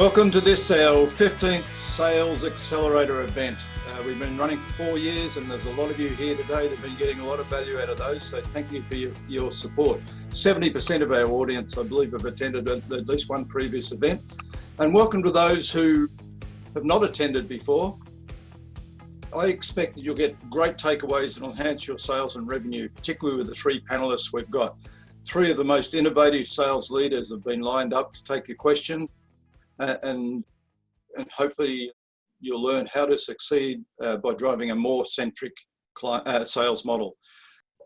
Welcome to this, our 15th Sales Accelerator event. We've been running for 4 years and there's a lot of you here today that have been getting a lot of value out of those, so thank you for your support. 70% of our audience, I believe, have attended at least one previous event. And welcome to those who have not attended before. I expect that you'll get great takeaways and enhance your sales and revenue, particularly with the three panelists we've got. Three of the most innovative sales leaders have been lined up to take your question. And hopefully you'll learn how to succeed by driving a more centric sales model.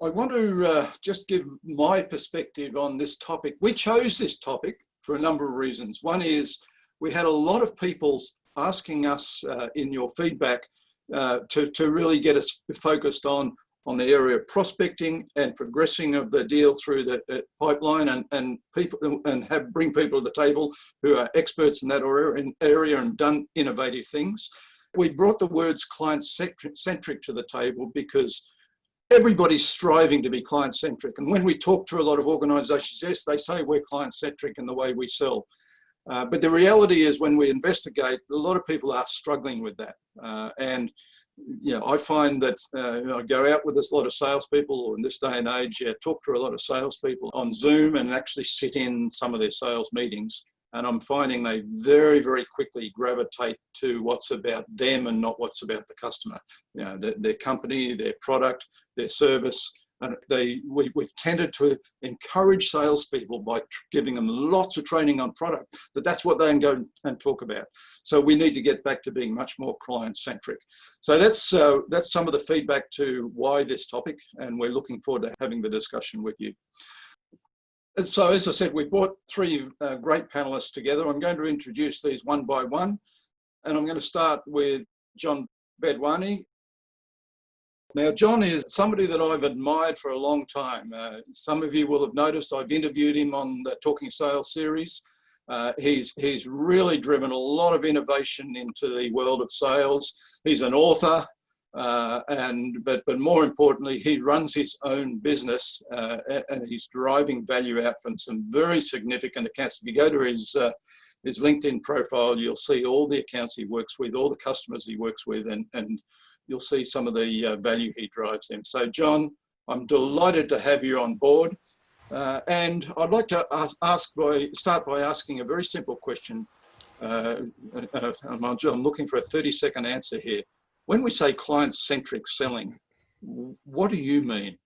I want to just give my perspective on this topic. We chose this topic for a number of reasons. One is we had a lot of people asking us in your feedback to really get us focused on the area of prospecting and progressing of the deal through the pipeline and people and bring people to the table who are experts in that area and done innovative things. We brought the words client-centric to the table because everybody's striving to be client-centric. And when we talk to a lot of organizations, yes, they say we're client-centric in the way we sell. But the reality is when we investigate, a lot of people are struggling with that. And I find that I go out with a lot of salespeople, or in this day and age, talk to a lot of salespeople on Zoom and actually sit in some of their sales meetings. And I'm finding they very, very quickly gravitate to what's about them and not what's about the customer. Their company, their product, their service. And we've tended to encourage salespeople by giving them lots of training on product, that's what they can go and talk about. So we need to get back to being much more client-centric. So that's some of the feedback to why this topic, and we're looking forward to having the discussion with you. And so, as I said, we brought three great panelists together. I'm going to introduce these one by one, and I'm going to start with John Bedwani. Now, John is somebody that I've admired for a long time. Some of you will have noticed I've interviewed him on the Talking Sales series. He's really driven a lot of innovation into the world of sales. He's an author, but more importantly, he runs his own business and he's driving value out from some very significant accounts. If you go to his LinkedIn profile, you'll see all the accounts he works with, all the customers he works with, and you'll see some of the value he drives them. So, John, I'm delighted to have you on board. And I'd like to start by asking a very simple question. I'm looking for a 30-second answer here. When we say client-centric selling, what do you mean?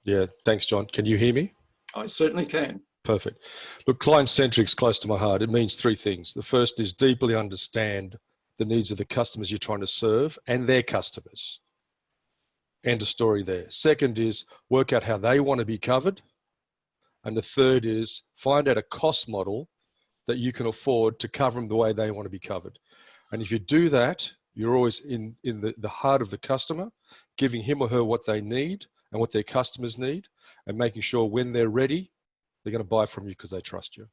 Yeah, thanks, John. Can you hear me? I certainly can. Perfect. Look, client-centric is close to my heart. It means three things. The first is deeply understand the needs of the customers you're trying to serve and their customers. End of story there. Second is work out how they want to be covered. And the third is find out a cost model that you can afford to cover them the way they want to be covered. And if you do that, you're always in the heart of the customer, giving him or her what they need and what their customers need, and making sure when they're ready, they're going to buy from you because they trust you.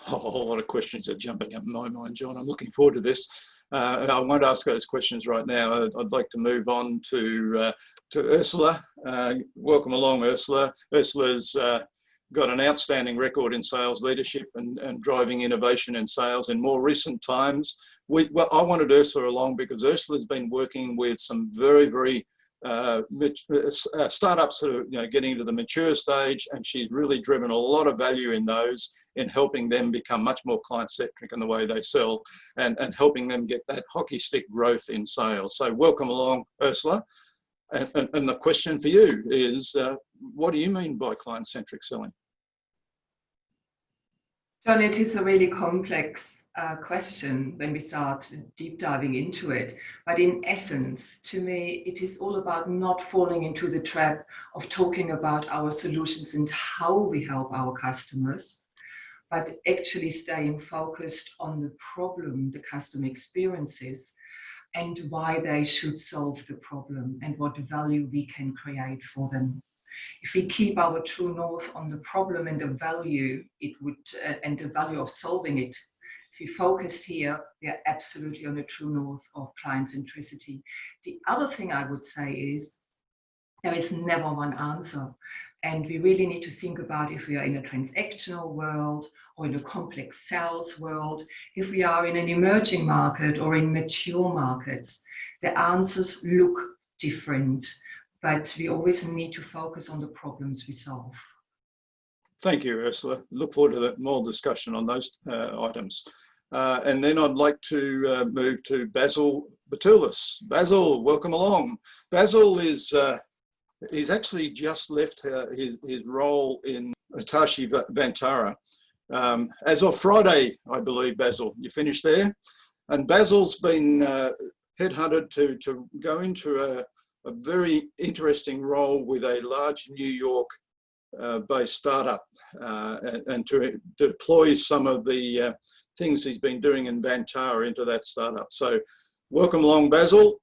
A whole lot of questions are jumping up in my mind, John. I'm looking forward to this. I won't ask those questions right now. I'd like to move on to Ursula. Welcome along, Ursula. Ursula's got an outstanding record in sales leadership and driving innovation in sales in more recent times. I wanted Ursula along because Ursula's been working with some very, very startups that are getting into the mature stage, and she's really driven a lot of value in those, in helping them become much more client-centric in the way they sell and helping them get that hockey stick growth in sales. So welcome along, Ursula. And the question for you is, what do you mean by client-centric selling? John, it is a really complex question when we start deep diving into it. But in essence, to me, it is all about not falling into the trap of talking about our solutions and how we help our customers, but actually staying focused on the problem the customer experiences and why they should solve the problem and what value we can create for them. If we keep our true north on the problem and the value and the value of solving it, if we focus here, we are absolutely on the true north of client centricity. The other thing I would say is there is never one answer. And we really need to think about if we are in a transactional world or in a complex sales world, if we are in an emerging market or in mature markets, the answers look different, but we always need to focus on the problems we solve. Thank you, Ursula. Look forward to more discussion on those items. And then I'd like to move to Basil Batulis. Basil, welcome along. Basil is he's actually just left his role in Hitachi Vantara. As of Friday, I believe, Basil, you finished there. And Basil's been headhunted to go into a very interesting role with a large New York based startup and to deploy some of the things he's been doing in Vantara into that startup. So welcome along, Basil.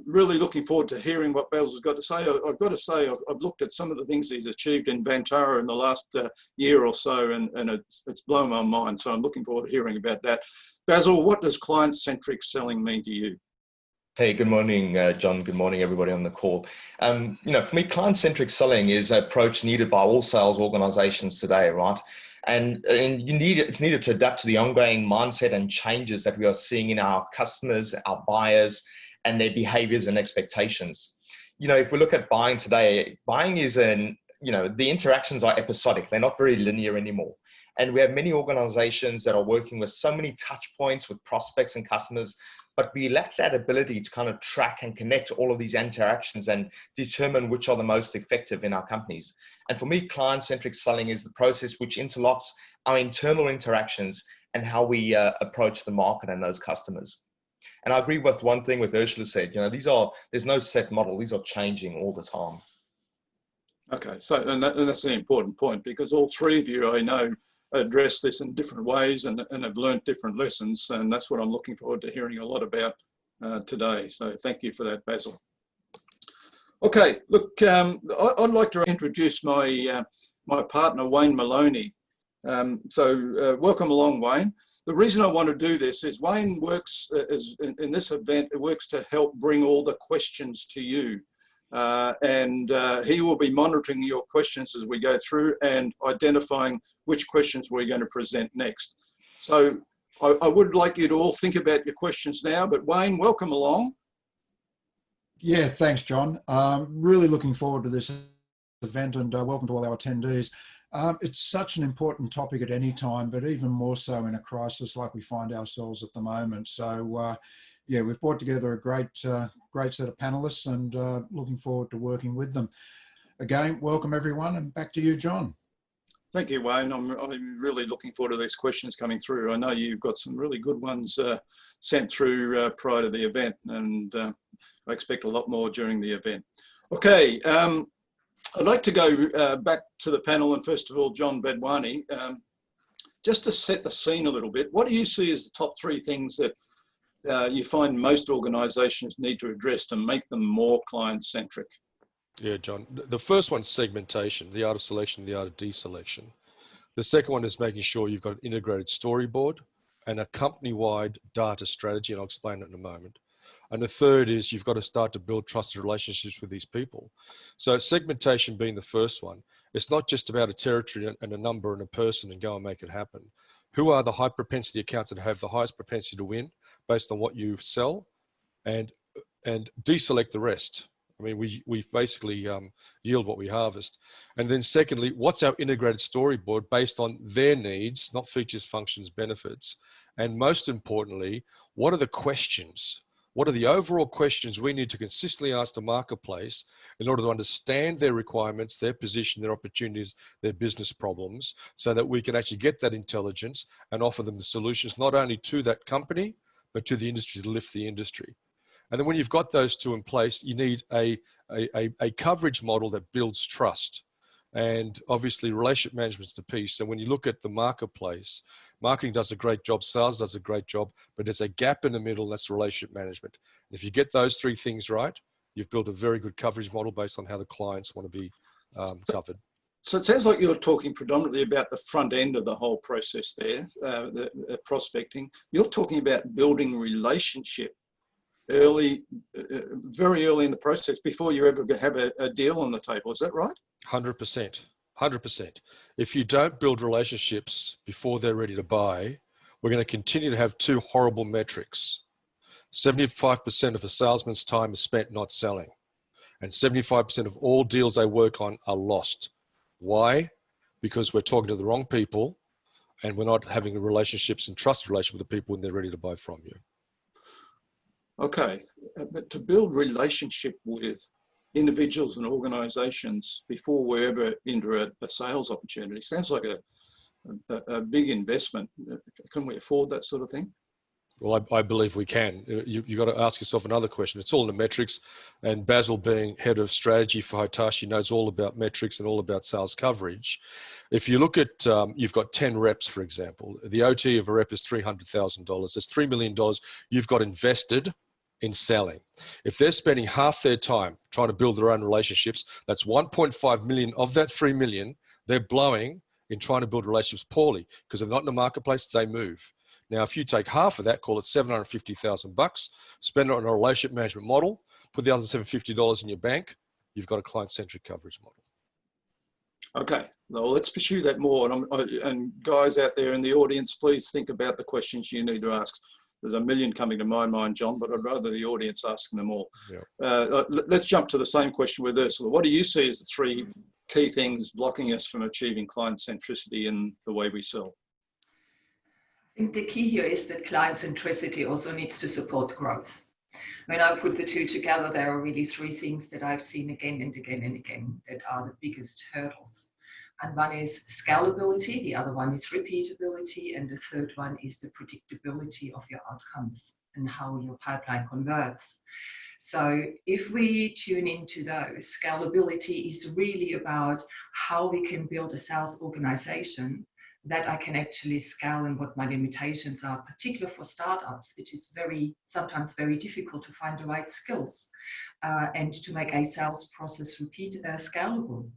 Really looking forward to hearing what Basil's got to say. I've got to say, I've looked at some of the things he's achieved in Vantara in the last year or so, and it's blown my mind. So I'm looking forward to hearing about that. Basil, what does client-centric selling mean to you? Hey, good morning, John. Good morning, everybody on the call. For me, client-centric selling is an approach needed by all sales organizations today, right? And it's needed to adapt to the ongoing mindset and changes that we are seeing in our customers, our buyers, and their behaviors and expectations. If we look at buying today, buying is the interactions are episodic. They're not very linear anymore. And we have many organizations that are working with so many touch points with prospects and customers, but we lack that ability to kind of track and connect all of these interactions and determine which are the most effective in our companies. And for me, client-centric selling is the process which interlocks our internal interactions and how we approach the market and those customers. And I agree with one thing with Ursula said, there's no set model. These are changing all the time. Okay, so and that's an important point, because all three of you, I know, address this in different ways and have learned different lessons, and that's what I'm looking forward to hearing a lot about today. So thank you for that, Basil. Okay, look, I'd like to introduce my my partner, Wayne Maloney. Welcome along, Wayne. The reason I want to do this is Wayne works in this event, it works to help bring all the questions to you. He will be monitoring your questions as we go through and identifying which questions we're going to present next. So I would like you to all think about your questions now, but Wayne, welcome along. Yeah, thanks, John. Really looking forward to this event, and welcome to all our attendees. It's such an important topic at any time, but even more so in a crisis like we find ourselves at the moment. So yeah, we've brought together a great set of panelists, and looking forward to working with them. Again, welcome everyone, and back to you, John. Thank you, Wayne. I'm really looking forward to these questions coming through. I know you've got some really good ones sent through prior to the event, and I expect a lot more during the event. Okay, I'd like to go back to the panel, and first of all, John Bedwani, just to set the scene a little bit. What do you see as the top three things that you find most organisations need to address to make them more client-centric? Yeah, John. The first one's segmentation, the art of selection, the art of deselection. The second one is making sure you've got an integrated storyboard and a company-wide data strategy, and I'll explain it in a moment. And the third is you've got to start to build trusted relationships with these people. So segmentation being the first one, it's not just about a territory and a number and a person and go and make it happen. Who are the high propensity accounts that have the highest propensity to win based on what you sell, and deselect the rest? I mean, we basically yield what we harvest. And then secondly, what's our integrated storyboard based on their needs, not features, functions, benefits? And most importantly, what are the questions? What are the overall questions we need to consistently ask the marketplace in order to understand their requirements, their position, their opportunities, their business problems, so that we can actually get that intelligence and offer them the solutions, not only to that company, but to the industry, to lift the industry. And then when you've got those two in place, you need a coverage model that builds trust. And obviously relationship management's the piece. So when you look at the marketplace, marketing does a great job, sales does a great job, but there's a gap in the middle, that's relationship management. And if you get those three things right, you've built a very good coverage model based on how the clients want to be covered. So it sounds like you're talking predominantly about the front end of the whole process there, the prospecting. You're talking about building relationship early, very early in the process before you ever have a deal on the table. Is that right? 100%. 100%. If you don't build relationships before they're ready to buy, we're going to continue to have two horrible metrics. 75% of a salesman's time is spent not selling, and 75% of all deals they work on are lost. Why? Because we're talking to the wrong people and we're not having relationships and trusted relationship with the people when they're ready to buy from you. Okay, but to build relationship with individuals and organizations before we ever enter a sales opportunity sounds like a big investment. Can we afford that sort of thing? Well, I believe we can. You've got to ask yourself another question. It's all in the metrics, and Basil, being head of strategy for Hitachi, knows all about metrics and all about sales coverage. If you look at, you've got 10 reps, for example. The OT of a rep is $300,000. There's $3 million you've got invested in selling. If they're spending half their time trying to build their own relationships, that's 1.5 million of that 3 million they're blowing in trying to build relationships poorly, because they're not in the marketplace, they move. Now, if you take half of that, call it $750,000, spend it on a relationship management model, put the other $750 in your bank, you've got a client-centric coverage model. Okay, well, let's pursue that more. And guys out there in the audience, please think about the questions you need to ask. There's a million coming to my mind, John, but I'd rather the audience asking them all. Yeah. Let's jump to the same question with Ursula. What do you see as the three key things blocking us from achieving client centricity in the way we sell? I think the key here is that client centricity also needs to support growth. When I put the two together, there are really three things that I've seen again and again and again that are the biggest hurdles. And one is scalability, the other one is repeatability, and the third one is the predictability of your outcomes and how your pipeline converts. So if we tune into those, scalability is really about how we can build a sales organization that I can actually scale and what my limitations are, particularly for startups. It is sometimes very difficult to find the right skills and to make a sales process scalable.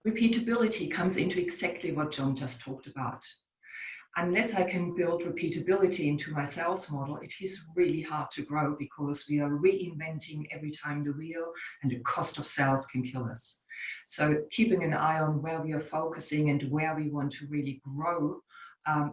Repeatability comes into exactly what John just talked about. Unless I can build repeatability into my sales model, it is really hard to grow because we are reinventing every time the wheel, and the cost of sales can kill us. So keeping an eye on where we are focusing and where we want to really grow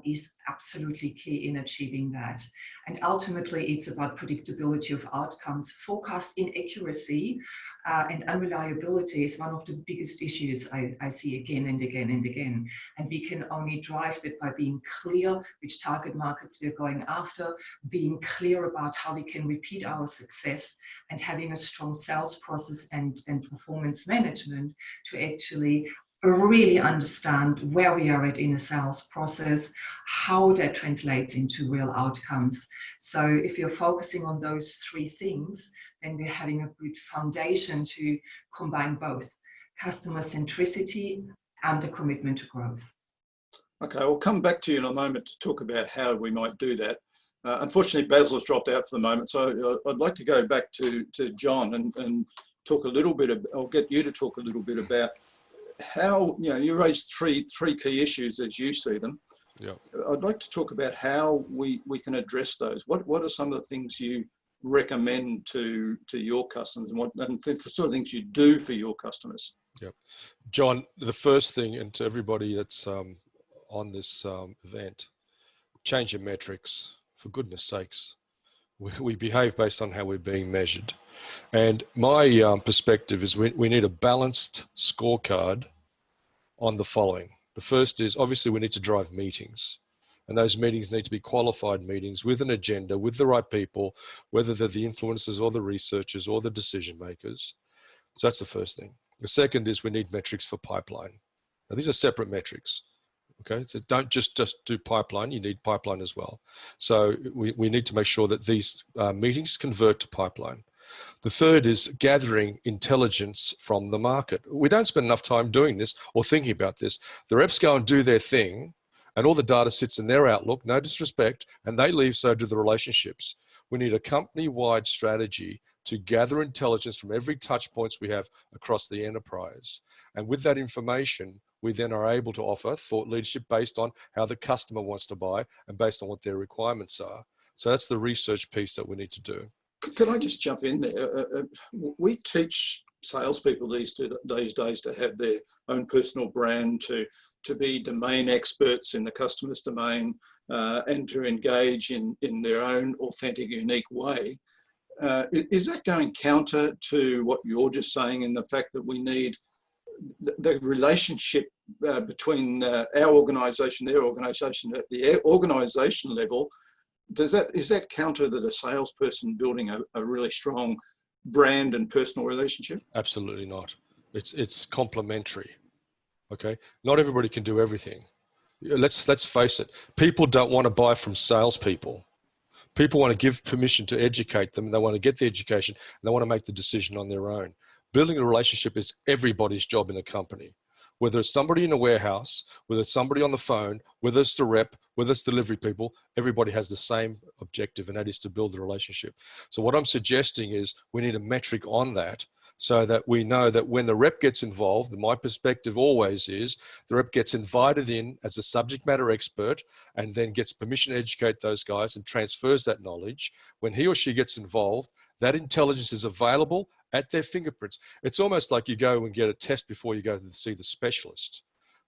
is absolutely key in achieving that. And ultimately, it's about predictability of outcomes. Forecast inaccuracy and unreliability is one of the biggest issues I see again and again and again. And we can only drive that by being clear which target markets we're going after, being clear about how we can repeat our success, and having a strong sales process and performance management to actually really understand where we are at in a sales process, how that translates into real outcomes. So if you're focusing on those three things, then we're having a good foundation to combine both customer centricity and the commitment to growth. Okay, I'll come back to you in a moment to talk about how we might do that. Unfortunately, Basil has dropped out for the moment, so I'd like to go back to John and talk a little bit. I'll get you to talk a little bit about how, you raised three key issues as you see them. Yeah. I'd like to talk about how we can address those. What are some of the things you recommend to your customers, and the sort of things you do for your customers? Yeah, John, the first thing, and to everybody that's on this event, change your metrics, for goodness sakes. We behave based on how we're being measured. And my perspective is we need a balanced scorecard on the following. The first is, obviously, we need to drive meetings. And those meetings need to be qualified meetings with an agenda, with the right people, whether they're the influencers or the researchers or the decision makers. So that's the first thing. The second is we need metrics for pipeline. Now, these are separate metrics. Okay, so don't just do pipeline, you need pipeline as well. So we need to make sure that these meetings convert to pipeline. The third is gathering intelligence from the market. We don't spend enough time doing this or thinking about this. The reps go and do their thing, and all the data sits in their Outlook, no disrespect, and they leave, so do the relationships. We need a company-wide strategy to gather intelligence from every touch points we have across the enterprise. And with that information, we then are able to offer thought leadership based on how the customer wants to buy and based on what their requirements are. So that's the research piece that we need to do. Can I just jump in there? We teach salespeople these days to have their own personal brand, to be domain experts in the customer's domain, and to engage in their own authentic, unique way. Is that going counter to what you're just saying in the fact that we need the relationship between our organisation, their organisation, at the organisation level? Is that counter that a salesperson building a really strong brand and personal relationship? Absolutely not. It's complementary. Okay, not everybody can do everything. Let's face it. People don't want to buy from salespeople. People want to give permission to educate them. They want to get the education, and they want to make the decision on their own. Building a relationship is everybody's job in a company. Whether it's somebody in a warehouse, whether it's somebody on the phone, whether it's the rep, whether it's delivery people, everybody has the same objective, and that is to build the relationship. So what I'm suggesting is we need a metric on that, so that we know that when the rep gets involved, and my perspective always is the rep gets invited in as a subject matter expert and then gets permission to educate those guys and transfers that knowledge. When he or she gets involved, that intelligence is available at their fingerprints. It's almost like you go and get a test before you go to see the specialist.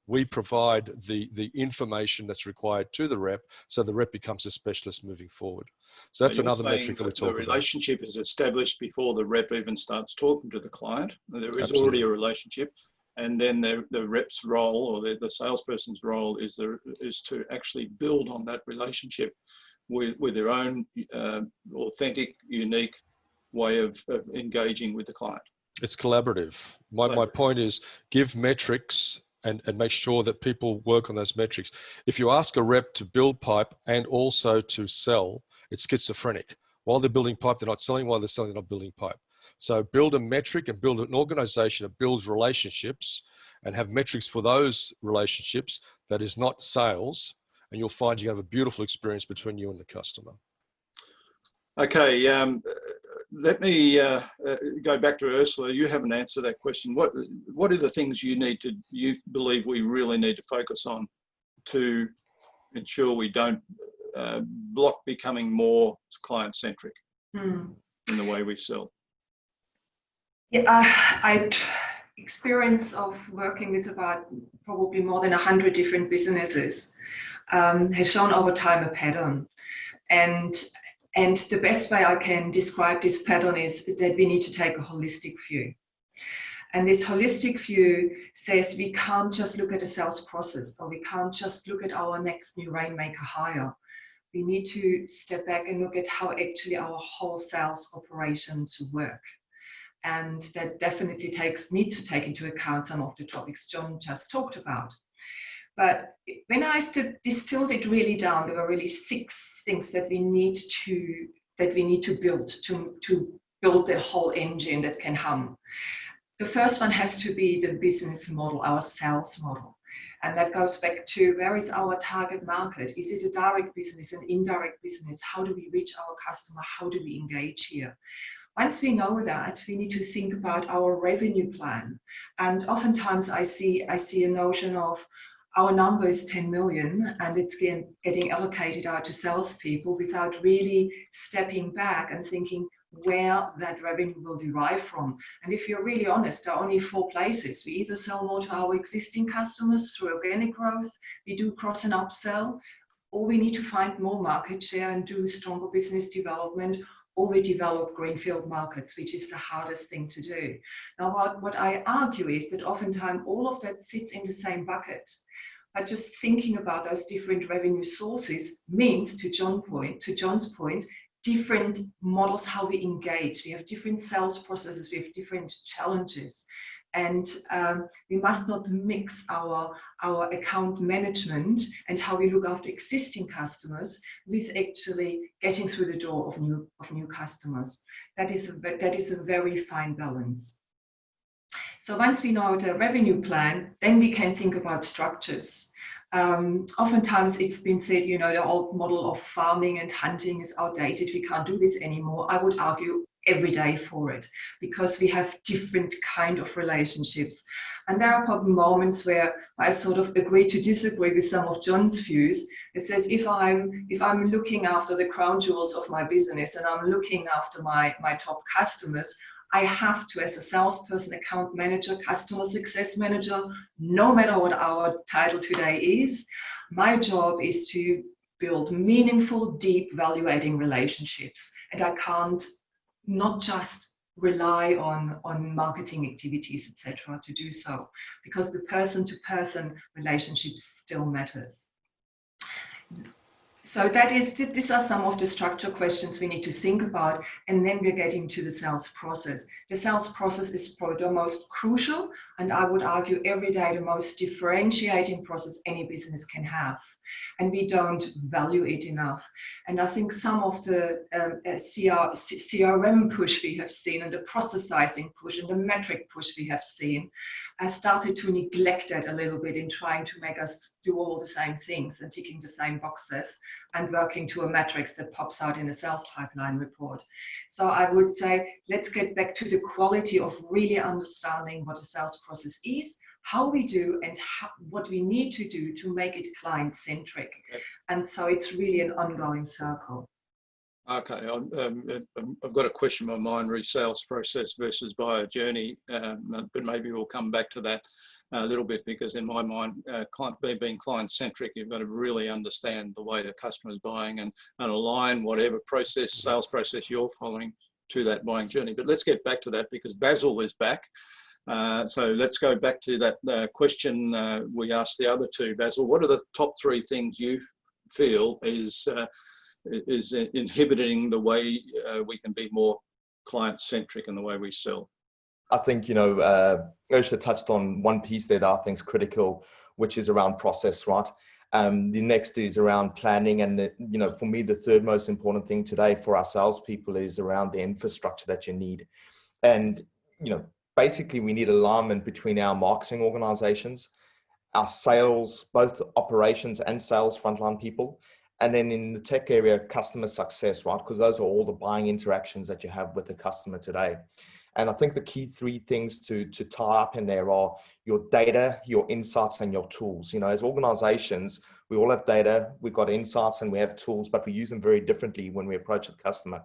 We provide the information that's required to the rep, so the rep becomes a specialist moving forward. So that's another metric that we talk about. The relationship is established before the rep even starts talking to the client. There is Absolutely. Already a relationship, and then the rep's role, or the salesperson's role, is to actually build on that relationship with their own authentic, unique way of engaging with the client. It's collaborative. My point is, give metrics and make sure that people work on those metrics. If you ask a rep to build pipe and also to sell, it's schizophrenic. While they're building pipe, they're not selling. While they're selling, they're not building pipe. So build a metric and build an organization that builds relationships, and have metrics for those relationships that is not sales, and you'll find you have a beautiful experience between you and the customer. Okay, let me go back to Ursula. You haven't answered that question. What are the things you believe we really need to focus on to ensure we don't block becoming more client-centric in the way we sell? Yeah, experience of working with about probably more than 100 different businesses has shown over time a pattern. And the best way I can describe this pattern is that we need to take a holistic view. And this holistic view says we can't just look at a sales process, or we can't just look at our next new rainmaker hire. We need to step back and look at how actually our whole sales operations work. And that definitely needs to take into account some of the topics John just talked about. But when I distilled it really down, there were really 6 things that we need to build to build the whole engine that can hum. The first one has to be the business model, our sales model. And that goes back to, where is our target market? Is it a direct business, an indirect business? How do we reach our customer? How do we engage here? Once we know that, we need to think about our revenue plan. And oftentimes I see a notion of, our number is 10 million and it's getting allocated out to salespeople without really stepping back and thinking where that revenue will derive from. And if you're really honest, there are only 4 places. We either sell more to our existing customers through organic growth, we do cross and upsell, or we need to find more market share and do stronger business development, or we develop greenfield markets, which is the hardest thing to do. Now, what I argue is that oftentimes all of that sits in the same bucket. But just thinking about those different revenue sources means, to John's point, different models, how we engage. We have different sales processes, we have different challenges. And we must not mix our account management and how we look after existing customers with actually getting through the door of new customers. That is a very fine balance. So once we know the revenue plan, then we can think about structures. Oftentimes it's been said, the old model of farming and hunting is outdated. We can't do this anymore. I would argue every day for it, because we have different kind of relationships. And there are probably moments where I sort of agree to disagree with some of John's views. It says, if I'm looking after the crown jewels of my business and I'm looking after my top customers, I have to, as a salesperson, account manager, customer success manager, no matter what our title today is, my job is to build meaningful, deep, value-adding relationships. And I can't not just rely on marketing activities, etc., to do so, because the person-to-person relationship still matters. So these are some of the structure questions we need to think about, and then we're getting to the sales process. The sales process is probably the most crucial, and I would argue every day the most differentiating process any business can have. And we don't value it enough. And I think some of the CRM push we have seen, and the processizing push, and the metric push we have seen, I started to neglect that a little bit in trying to make us do all the same things and ticking the same boxes and working to a matrix that pops out in a sales pipeline report. So I would say, let's get back to the quality of really understanding what a sales process is, how we do, and what we need to do to make it client-centric. Okay. And so it's really an ongoing circle. Okay, I've got a question in my mind, sales process versus buyer journey, but maybe we'll come back to that a little bit, because in my mind, being client-centric, you've got to really understand the way the customer is buying and align whatever sales process you're following to that buying journey. But let's get back to that, because Basil is back. So let's go back to that question we asked the other two. Basil, what are the top 3 things you feel is inhibiting the way we can be more client-centric in the way we sell? I think, Ursula touched on one piece there that I think is critical, which is around process, right? The next is around planning. And, for me, the third most important thing today for our salespeople is around the infrastructure that you need. And, basically we need alignment between our marketing organizations, our sales, both operations and sales frontline people. And then in the tech area, customer success, right? Because those are all the buying interactions that you have with the customer today. And I think the key 3 things to tie up in there are your data, your insights, and your tools. As organizations, we all have data, we've got insights, and we have tools, but we use them very differently when we approach the customer.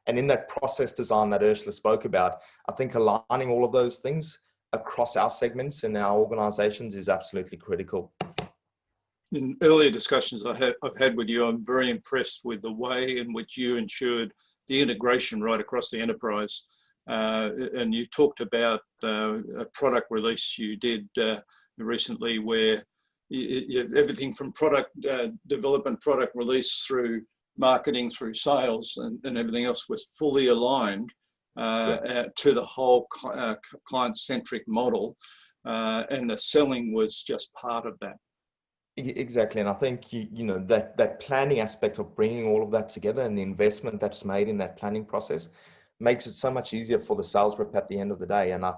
And in that process design that Ursula spoke about, I think aligning all of those things across our segments and our organizations is absolutely critical. In earlier discussions I've had with you, I'm very impressed with the way in which you ensured the integration right across the enterprise. And you talked about a product release you did recently, where everything from product development, product release, through marketing, through sales, and everything else was fully aligned to the whole client-centric model, and the selling was just part of that. Exactly. And I think, that planning aspect of bringing all of that together and the investment that's made in that planning process makes it so much easier for the sales rep at the end of the day. And I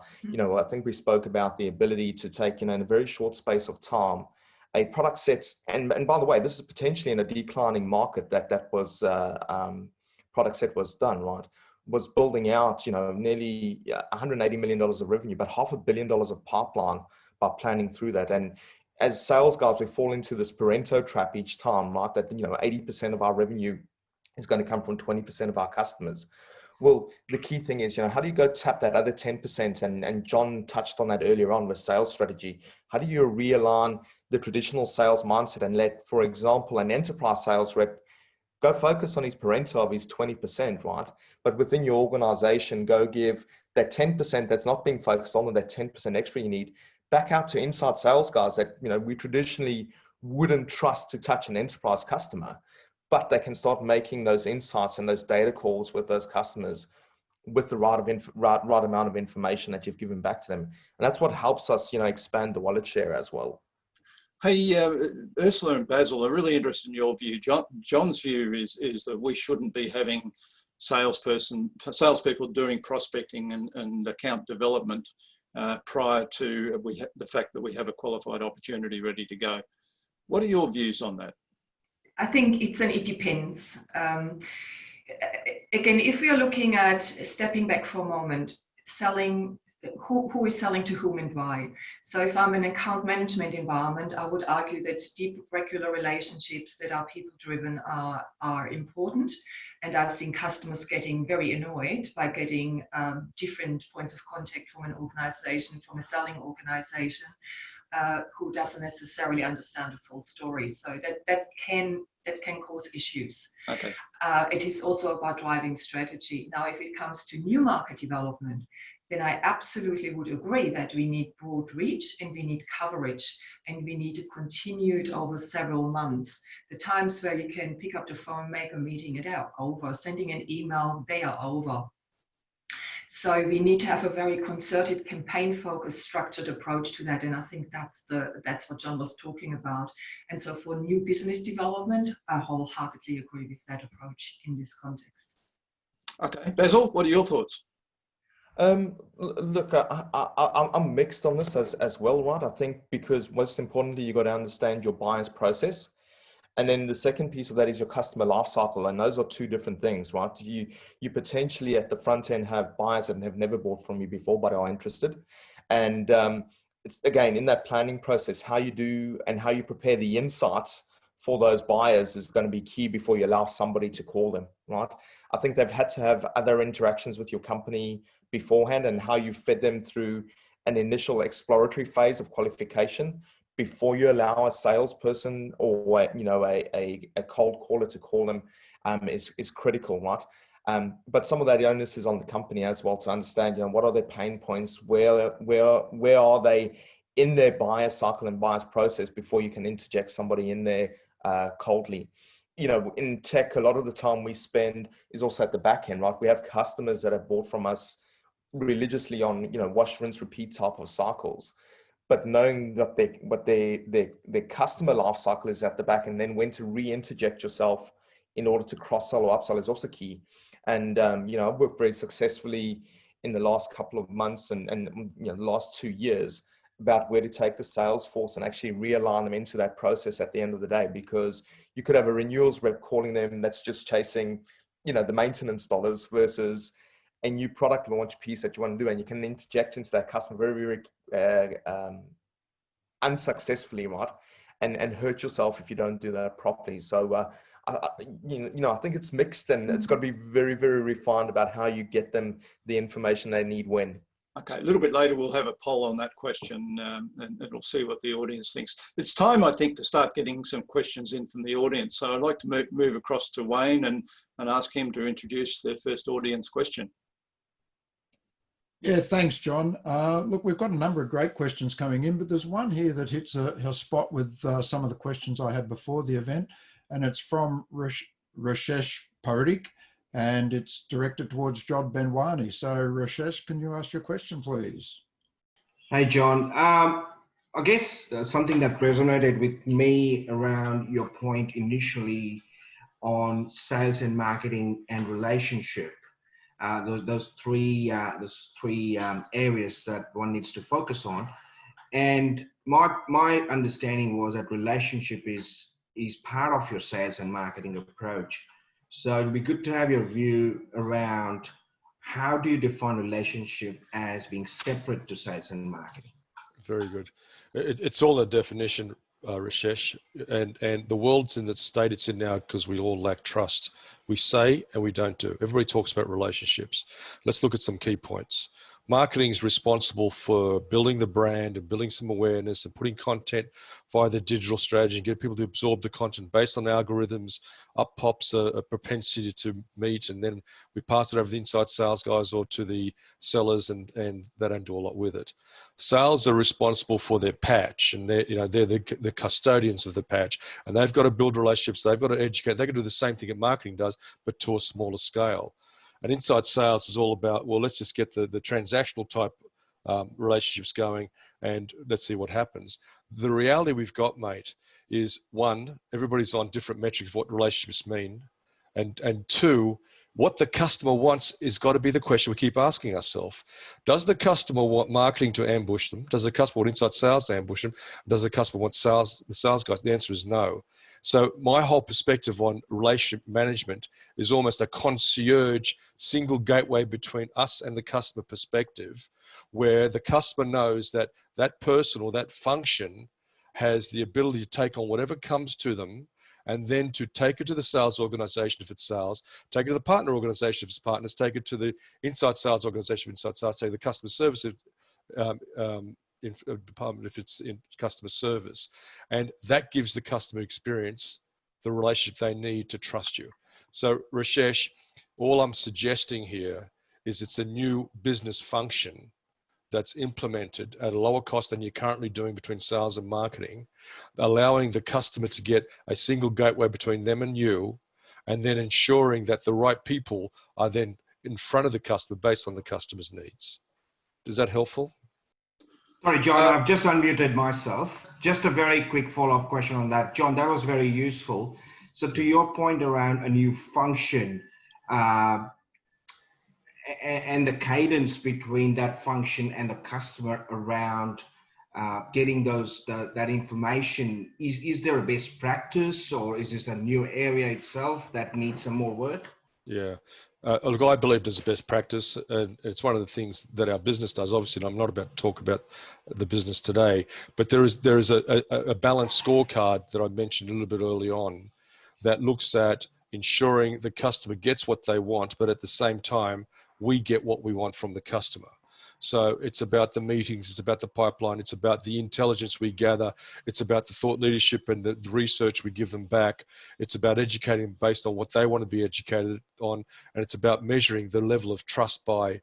think we spoke about the ability to take, in a very short space of time, a product set, and by the way, this is potentially in a declining market that was product set was done, right? Was building out, nearly $180 million of revenue, but $500 million of pipeline by planning through that. And as sales guys, we fall into this Pareto trap each time, right? That 80% of our revenue is going to come from 20% of our customers. Well, the key thing is, how do you go tap that other 10%? And John touched on that earlier on with sales strategy. How do you realign the traditional sales mindset and let, for example, an enterprise sales rep go focus on his Pareto of his 20%, right? But within your organization, go give that 10% that's not being focused on, or that 10% extra you need, back out to inside sales guys that, we traditionally wouldn't trust to touch an enterprise customer. But they can start making those insights and those data calls with those customers with the right amount of information that you've given back to them. And that's what helps us, expand the wallet share as well. Hey, Ursula and Basil, I'm really interested in your view. John's view is that we shouldn't be having salespeople doing prospecting and account development prior to the fact that we have a qualified opportunity ready to go. What are your views on that? I think it depends. Again, if we are looking at stepping back for a moment, selling, who is selling to whom and why? So if I'm in an account management environment, I would argue that deep, regular relationships that are people-driven are important. And I've seen customers getting very annoyed by getting different points of contact from an organization, from a selling organization, who doesn't necessarily understand the full story. So that can cause issues. Okay. It is also about driving strategy. Now, if it comes to new market development, then I absolutely would agree that we need broad reach and we need coverage, and we need to continue it over several months. The times where you can pick up the phone, make a meeting, they are over. Sending an email, they are over. So we need to have a very concerted, campaign-focused, structured approach to that, and I think that's what John was talking about. And so for new business development, I wholeheartedly agree with that approach in this context. Okay, Basil, what are your thoughts? Look, I'm mixed on this as well, right? I think because most importantly, you got to understand your buyer's process. And then the second piece of that is your customer life cycle. And those are two different things, right? You potentially at the front end have buyers that have never bought from you before, but are interested. And it's, again, in that planning process, how you do and how you prepare the insights for those buyers is going to be key before you allow somebody to call them, right? I think they've had to have other interactions with your company beforehand, and how you fed them through an initial exploratory phase of qualification before you allow a salesperson or a cold caller to call them is critical, right? But some of that onus is on the company as well to understand, what are their pain points, where are they in their buyer cycle and buyer's process before you can interject somebody in there coldly. In tech, a lot of the time we spend is also at the back end, right? We have customers that have bought from us religiously on, wash, rinse, repeat type of cycles. But knowing that their customer life cycle is at the back, and then when to re-interject yourself in order to cross-sell or upsell is also key. And, I've worked very successfully in the last couple of months and the last 2 years about where to take the sales force and actually realign them into that process at the end of the day, because you could have a renewals rep calling them that's just chasing, the maintenance dollars versus a new product launch piece that you want to do, and you can interject into that customer very, very unsuccessfully, right? And hurt yourself if you don't do that properly. So, I think it's mixed, and it's got to be very, very refined about how you get them the information they need when. Okay, a little bit later we'll have a poll on that question, and we'll see what the audience thinks. It's time, I think, to start getting some questions in from the audience. So I'd like to move across to Wayne and ask him to introduce the first audience question. Yeah, thanks, John. Look, we've got a number of great questions coming in, but there's one here that hits a spot with some of the questions I had before the event, and it's from Rashesh Parik, and it's directed towards John Benwani. So, Rashesh, can you ask your question, please? Hi, John. I guess something that resonated with me around your point initially on sales and marketing and relationship. Those three areas that one needs to focus on, and my understanding was that relationship is part of your sales and marketing approach. So it'd be good to have your view around how do you define relationship as being separate to sales and marketing. Very good. It's all a definition, Rashesh, and the world's in the state it's in now because we all lack trust. We say and we don't do. Everybody talks about relationships. Let's look at some key points. Marketing is responsible for building the brand and building some awareness and putting content via the digital strategy and get people to absorb the content based on algorithms. Up pops a propensity to meet, and then we pass it over the inside sales guys or to the sellers, and they don't do a lot with it. Sales are responsible for their patch, and they're the custodians of the patch, and they've got to build relationships. They've got to educate. They can do the same thing that marketing does, but to a smaller scale. And inside sales is all about, well, let's just get the transactional type relationships going, and let's see what happens. The reality we've got, mate, is one, everybody's on different metrics of what relationships mean, and two, what the customer wants is got to be the question we keep asking ourselves. Does the customer want marketing to ambush them? Does the customer want inside sales to ambush them? Does the customer want the sales guys? The answer is no. So my whole perspective on relationship management is almost a concierge single gateway between us and the customer perspective, where the customer knows that that person or that function has the ability to take on whatever comes to them and then to take it to the sales organization if it's sales, take it to the partner organization if it's partners, take it to the inside sales organization if it's inside sales, take the customer service department if it's in customer service. And that gives the customer experience the relationship they need to trust you. So Rashesh, all I'm suggesting here is it's a new business function that's implemented at a lower cost than you're currently doing between sales and marketing, allowing the customer to get a single gateway between them and you, and then ensuring that the right people are then in front of the customer based on the customer's needs. Is that helpful? Sorry, John, I've just unmuted myself. Just a very quick follow-up question on that. John, that was very useful. So to your point around a new function, and the cadence between that function and the customer around getting that information, is there a best practice, or is this a new area itself that needs some more work? Yeah, look, I believe there's a best practice, and it's one of the things that our business does. Obviously, I'm not about to talk about the business today, but there is a balanced scorecard that I mentioned a little bit early on that looks at ensuring the customer gets what they want, but at the same time, we get what we want from the customer. So it's about the meetings, it's about the pipeline, it's about the intelligence we gather, it's about the thought leadership and the research we give them back, it's about educating them based on what they want to be educated on, and it's about measuring the level of trust by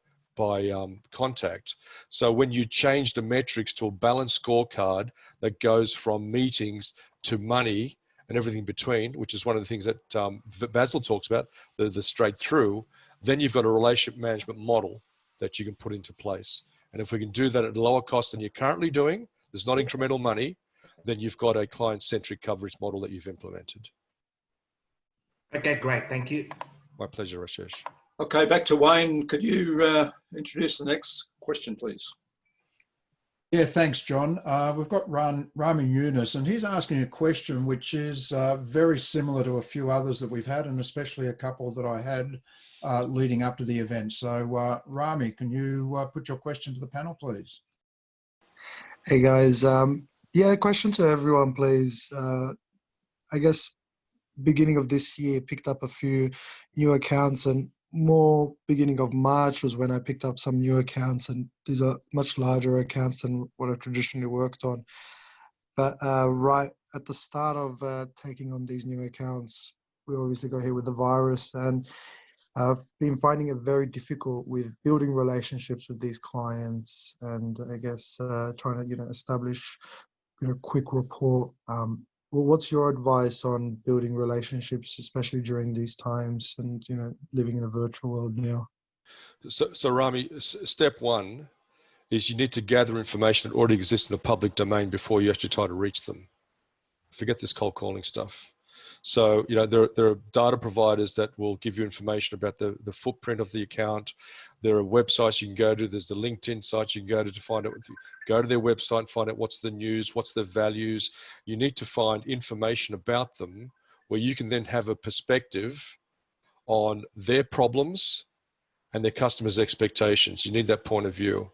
contact. So when you change the metrics to a balanced scorecard that goes from meetings to money and everything between, which is one of the things that Basil talks about, the straight through, then you've got a relationship management model that you can put into place. And if we can do that at a lower cost than you're currently doing, there's not incremental money, then you've got a client-centric coverage model that you've implemented. Okay, great. Thank you. My pleasure, Rashesh. Okay, back to Wayne. Could you introduce the next question, please? Yeah, thanks, John. We've got Rami Yunus, and he's asking a question which is very similar to a few others that we've had, and especially a couple that I had leading up to the event. So Rami, can you put your question to the panel, please? Hey guys, yeah, question to everyone, please. I guess beginning of this year, picked up a few new accounts, and more beginning of March was when I picked up some new accounts, and these are much larger accounts than what I traditionally worked on. But right at the start of taking on these new accounts, we obviously got hit with the virus, and I've been finding it very difficult with building relationships with these clients, and I guess trying to establish quick rapport. Well, what's your advice on building relationships, especially during these times, and living in a virtual world now? So Rami, step one is you need to gather information that already exists in the public domain before you actually try to reach them. Forget this cold calling stuff. So, there are data providers that will give you information about the footprint of the account. There are websites you can go to. There's the LinkedIn sites you can go to find out. Go to their website and find out what's the news, what's their values. You need to find information about them where you can then have a perspective on their problems and their customers' expectations. You need that point of view.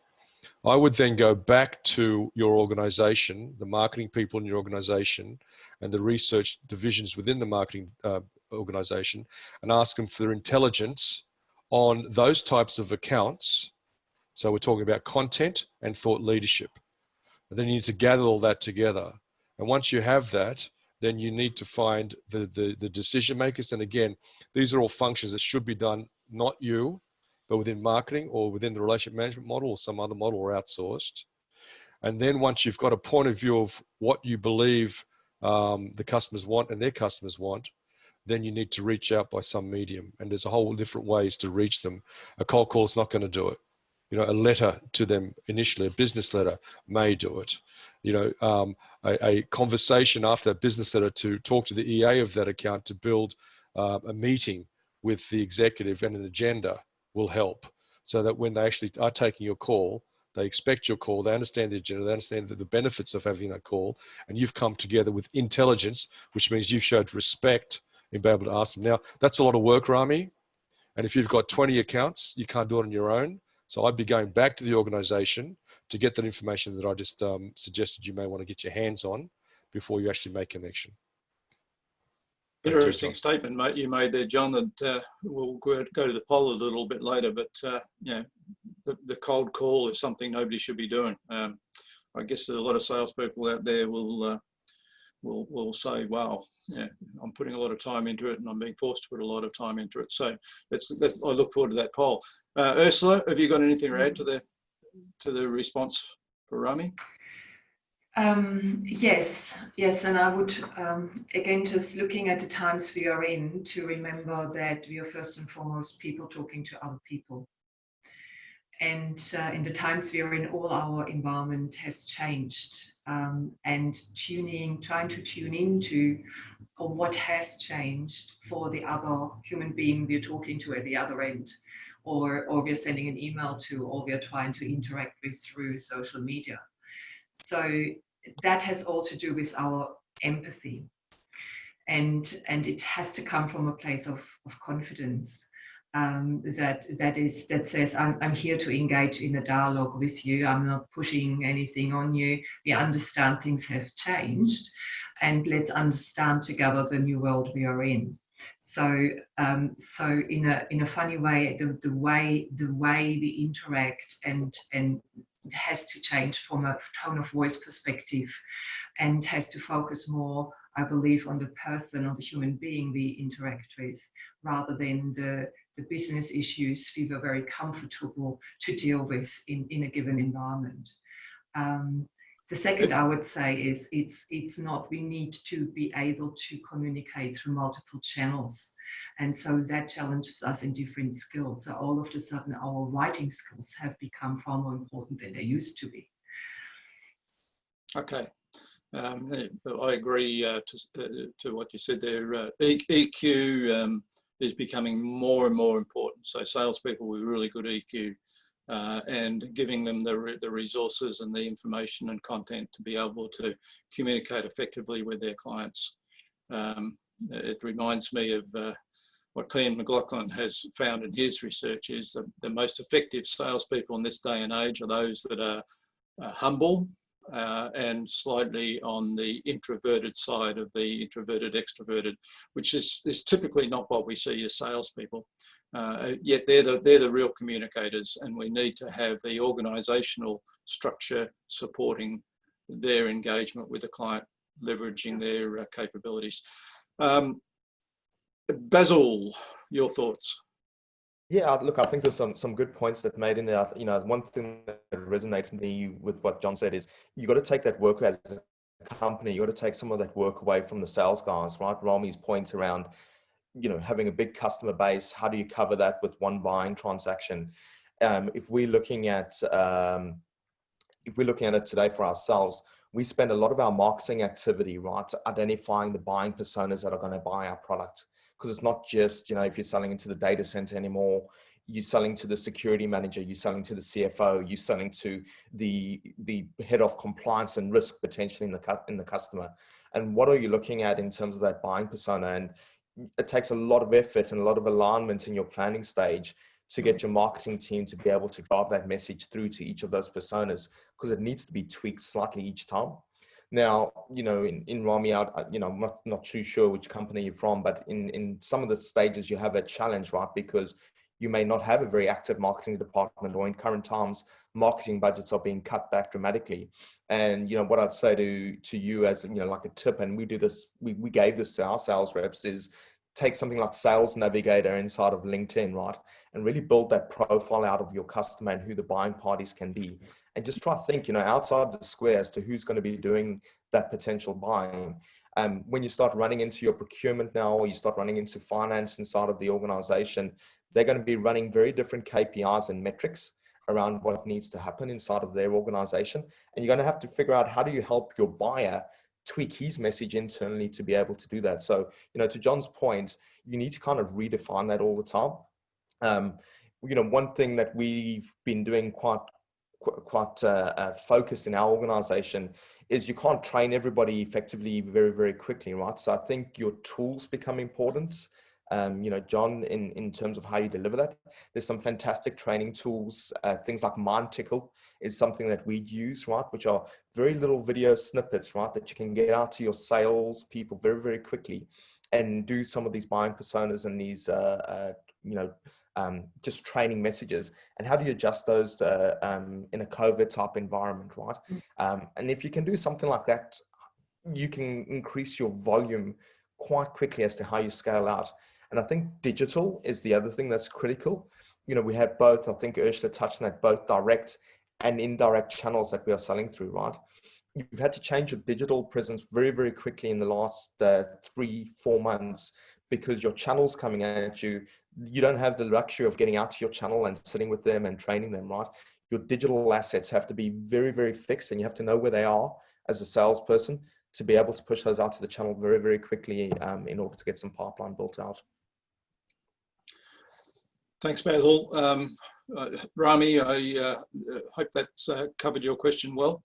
I would then go back to your organization, the marketing people in your organization, and the research divisions within the marketing organization, and ask them for their intelligence on those types of accounts. So we're talking about content and thought leadership. And then you need to gather all that together. And once you have that, then you need to find the decision makers. And again, these are all functions that should be done, not you, but within marketing or within the relationship management model or some other model or outsourced. And then once you've got a point of view of what you believe the customers want and their customers want, then you need to reach out by some medium. And there's a whole different ways to reach them. A cold call is not going to do it. A letter to them initially, a business letter may do it. A conversation after that business letter to talk to the EA of that account to build a meeting with the executive and an agenda will help, so that when they actually are taking your call, they expect your call, they understand the agenda, they understand the benefits of having that call, and you've come together with intelligence, which means you've showed respect in being able to ask them. Now, that's a lot of work, Rami, and if you've got 20 accounts, you can't do it on your own. So I'd be going back to the organization to get that information that I just suggested you may want to get your hands on before you actually make connection. Interesting statement, mate, you made there, John, that we'll go to the poll a little bit later, but you know, the cold call is something nobody should be doing. I guess there's a lot of salespeople out there will say, "Wow, yeah, I'm putting a lot of time into it, and I'm being forced to put a lot of time into it." So I look forward to that poll. Ursula, have you got anything to add to the response for Rami? Yes, and I would, again, just looking at the times we are in, to remember that we are first and foremost people talking to other people. And in the times we are in, all our environment has changed. And trying to tune into what has changed for the other human being we're talking to at the other end, or we're sending an email to, or we're trying to interact with through social media. So that has all to do with our empathy, and it has to come from a place of confidence, that says, I'm here to engage in a dialogue with you. I'm not pushing anything on you. We understand things have changed, and let's understand together the new world we are in. So in a funny way, the way we interact and has to change from a tone of voice perspective, and has to focus more, I believe, on the person or the human being we interact with, rather than the business issues we were very comfortable to deal with in a given environment. The second I would say is it's not, we need to be able to communicate through multiple channels. And so that challenges us in different skills. So all of a sudden our writing skills have become far more important than they used to be. Okay. I agree to what you said there. EQ is becoming more and more important. So salespeople with really good EQ and giving them the resources and the information and content to be able to communicate effectively with their clients. It reminds me of what Ian McLaughlin has found in his research is that the most effective salespeople in this day and age are those that are humble and slightly on the introverted side of the introverted extroverted, which is typically not what we see as salespeople. Yet they're the real communicators, and we need to have the organisational structure supporting their engagement with the client, leveraging their capabilities. Basil, your thoughts? Yeah, look, I think there's some good points that made in there. You know, one thing that resonates with me with what John said is you got to take that work as a company. You got to take some of that work away from the sales guys, right? Rami's points around, you know, having a big customer base. How do you cover that with one buying transaction? If we're looking at it today for ourselves, we spend a lot of our marketing activity, right, identifying the buying personas that are going to buy our product. Because it's not just, you know, if you're selling into the data center anymore, you're selling to the security manager, you're selling to the CFO, you're selling to the head of compliance and risk potentially in the customer. And what are you looking at in terms of that buying persona? And it takes a lot of effort and a lot of alignment in your planning stage to get your marketing team to be able to drive that message through to each of those personas, because it needs to be tweaked slightly each time. Now, you know, in Rami, you know, I'm not too sure which company you're from, but in some of the stages you have a challenge, right? Because you may not have a very active marketing department, or in current times, marketing budgets are being cut back dramatically. And, you know, what I'd say to you as, you know, like a tip, and we do this, we gave this to our sales reps, is take something like Sales Navigator inside of LinkedIn, right? And really build that profile out of your customer and who the buying parties can be. And just try to think, you know, outside the square as to who's going to be doing that potential buying. When you start running into your procurement now, or you start running into finance inside of the organization, they're going to be running very different KPIs and metrics around what needs to happen inside of their organization. And you're going to have to figure out, how do you help your buyer tweak his message internally to be able to do that? So, you know, to John's point, you need to kind of redefine that all the time. You know, one thing that we've been doing quite focused in our organization is you can't train everybody effectively very, very quickly, right? So I think your tools become important. You know, John, in terms of how you deliver that, there's some fantastic training tools. Things like MindTickle is something that we use, right? Which are very little video snippets, right? That you can get out to your sales people very, very quickly. and do some of these buying personas and these, just training messages, and how do you adjust those in a COVID type environment, right? And if you can do something like that, you can increase your volume quite quickly as to how you scale out. And I think digital is the other thing that's critical. We have both, I think Ursula touched on that, both direct and indirect channels that we are selling through, right? You've had to change your digital presence very, very quickly in the last 3-4 months, because your channel's coming at you. You don't have the luxury of getting out to your channel and sitting with them and training them, right? Your digital assets have to be very, very fixed, and you have to know where they are as a salesperson to be able to push those out to the channel very, very quickly in order to get some pipeline built out. Thanks, Basil. Rami, I hope that's covered your question well.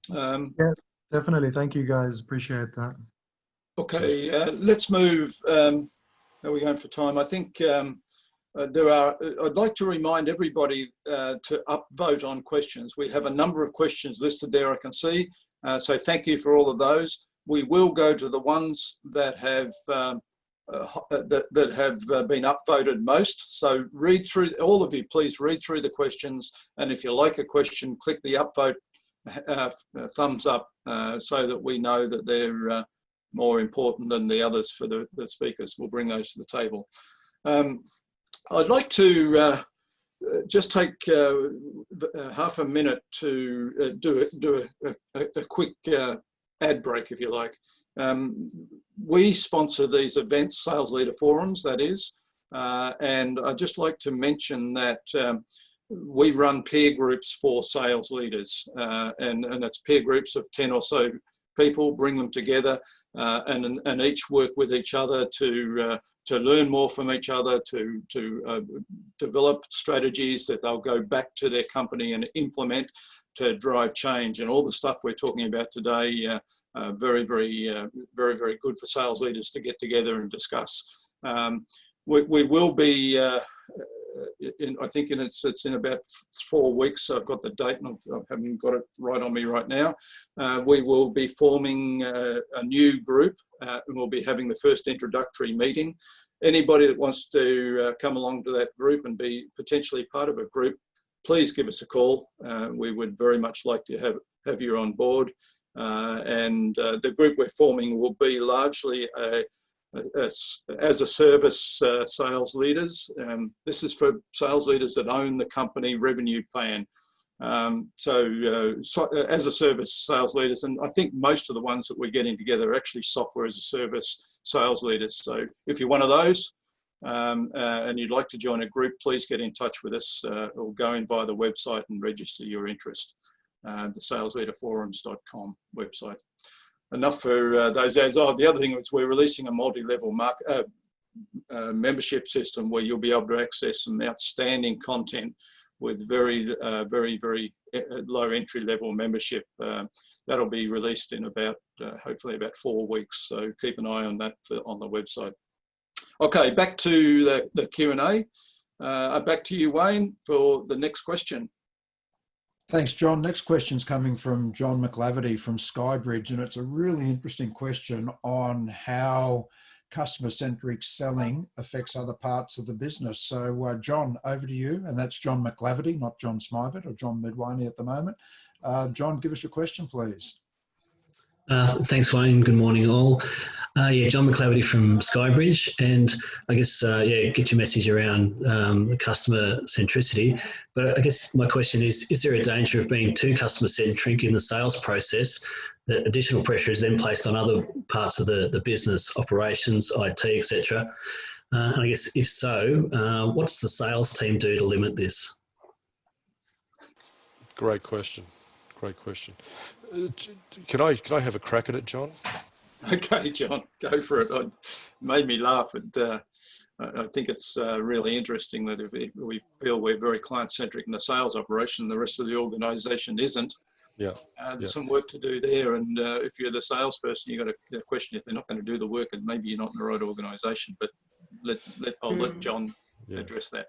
Yeah, definitely. Thank you, guys. Appreciate that. Okay, let's move. How are we going for time? I think I'd like to remind everybody to upvote on questions. We have a number of questions listed there, I can see. So thank you for all of those. We will go to the ones that have been upvoted most. So read through, all of you, please read through the questions. And if you like a question, click the upvote thumbs up so that we know that they're more important than the others for the speakers. We'll bring those to the table. I'd like to just take half a minute to do a quick ad break, if you like. We sponsor these events, Sales Leader Forums, that is, and I'd just like to mention that we run peer groups for sales leaders, and it's peer groups of 10 or so people, bring them together, and each work with each other to learn more from each other, to develop strategies that they'll go back to their company and implement to drive change. And all the stuff we're talking about today, very, very good for sales leaders to get together and discuss. We will be, I think it's in about 4 weeks. I've got the date and I haven't got it right on me right now. We will be forming a new group and we'll be having the first introductory meeting. Anybody that wants to come along to that group and be potentially part of a group, please give us a call. We would very much like to have you on board. And the group we're forming will be largely as a service sales leaders. This is for sales leaders that own the company revenue plan. So as a service sales leaders, and I think most of the ones that we're getting together are actually software as a service sales leaders. So if you're one of those and you'd like to join a group, please get in touch with us or go in via the website and register your interest. The salesleaderforums.com website. Enough for those ads. Oh, the other thing is we're releasing a multi-level membership system where you'll be able to access some outstanding content with very low entry level membership. That'll be released in about, hopefully about 4 weeks. So keep an eye on that on the website. Okay, back to the Q&A. Back to you, Wayne, for the next question. Thanks, John. Next question's coming from John McLaverty from Skybridge, and it's a really interesting question on how customer-centric selling affects other parts of the business. So, John, over to you. And that's John McLaverty, not John Smybert or John Midwiney at the moment. John, give us your question, please. Thanks, Wayne. Good morning, all. Yeah, John McLaverty from Skybridge, and I guess yeah, get your message around the customer centricity. But I guess my question is there a danger of being too customer centric in the sales process that additional pressure is then placed on other parts of the business, operations, IT, etc.? And I guess if so, what does the sales team do to limit this? Great question. Great question. Can I have a crack at it, John? Okay, John, go for it. It made me laugh. I think it's really interesting that if we feel we're very client-centric in the sales operation, the rest of the organisation isn't. Yeah. There's some work to do there, and if you're the salesperson, you've got to question if they're not going to do the work, and maybe you're not in the right organisation. But I'll let John address that.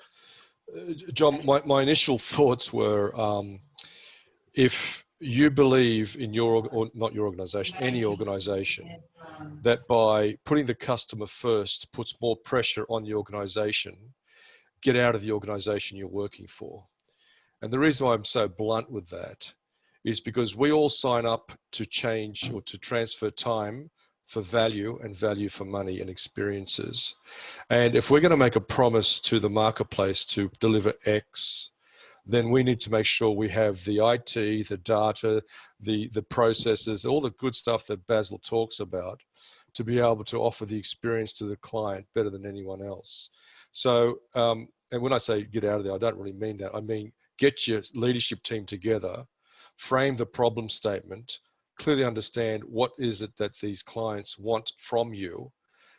John, my initial thoughts were if you believe in your, or not your organization, any organization, that by putting the customer first puts more pressure on the organization, get out of the organization you're working for. And the reason why I'm so blunt with that is because we all sign up to change or to transfer time for value and value for money and experiences. And if we're going to make a promise to the marketplace to deliver X, then we need to make sure we have the IT, the data, the processes, all the good stuff that Basil talks about to be able to offer the experience to the client better than anyone else. So, and when I say get out of there, I don't really mean that. I mean, get your leadership team together, frame the problem statement, clearly understand what is it that these clients want from you,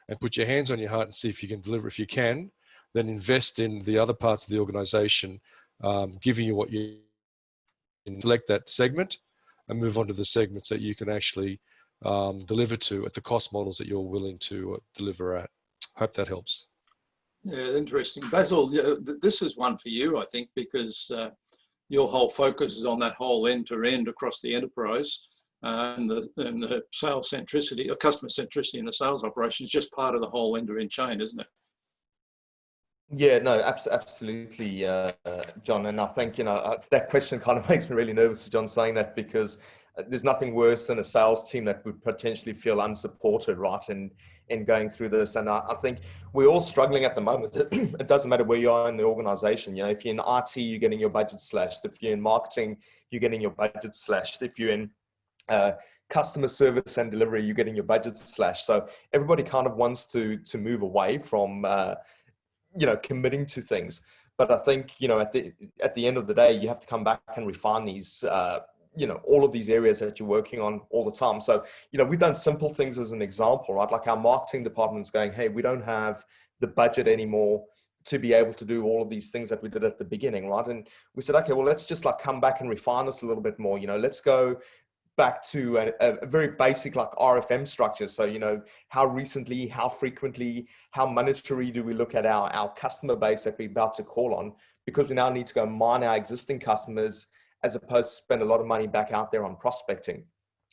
and put your hands on your heart and see if you can deliver. If you can, then invest in the other parts of the organization, giving you what you select that segment and move on to the segments that you can actually deliver to at the cost models that you're willing to deliver at. Hope that helps. Yeah, interesting. Basil, this is one for you, I think, because your whole focus is on that whole end-to-end across the enterprise, and the sales centricity or customer centricity in the sales operation is just part of the whole end-to-end chain, isn't it? Yeah, no, absolutely, John. And I think, that question kind of makes me really nervous, John, saying that, because there's nothing worse than a sales team that would potentially feel unsupported, right, in going through this. And I think we're all struggling at the moment. It doesn't matter where you are in the organization. If you're in IT, you're getting your budget slashed. If you're in marketing, you're getting your budget slashed. If you're in customer service and delivery, you're getting your budget slashed. So everybody kind of wants to move away from committing to things. But I think, at the end of the day, you have to come back and refine these, all of these areas that you're working on all the time. So, we've done simple things as an example, right? Like our marketing department's going, hey, we don't have the budget anymore to be able to do all of these things that we did at the beginning, right? And we said, okay, well, let's just come back and refine this a little bit more. Let's go back to a very basic RFM structure. So, how recently, how frequently, how monetary do we look at our customer base that we're about to call on? Because we now need to go mine our existing customers as opposed to spend a lot of money back out there on prospecting.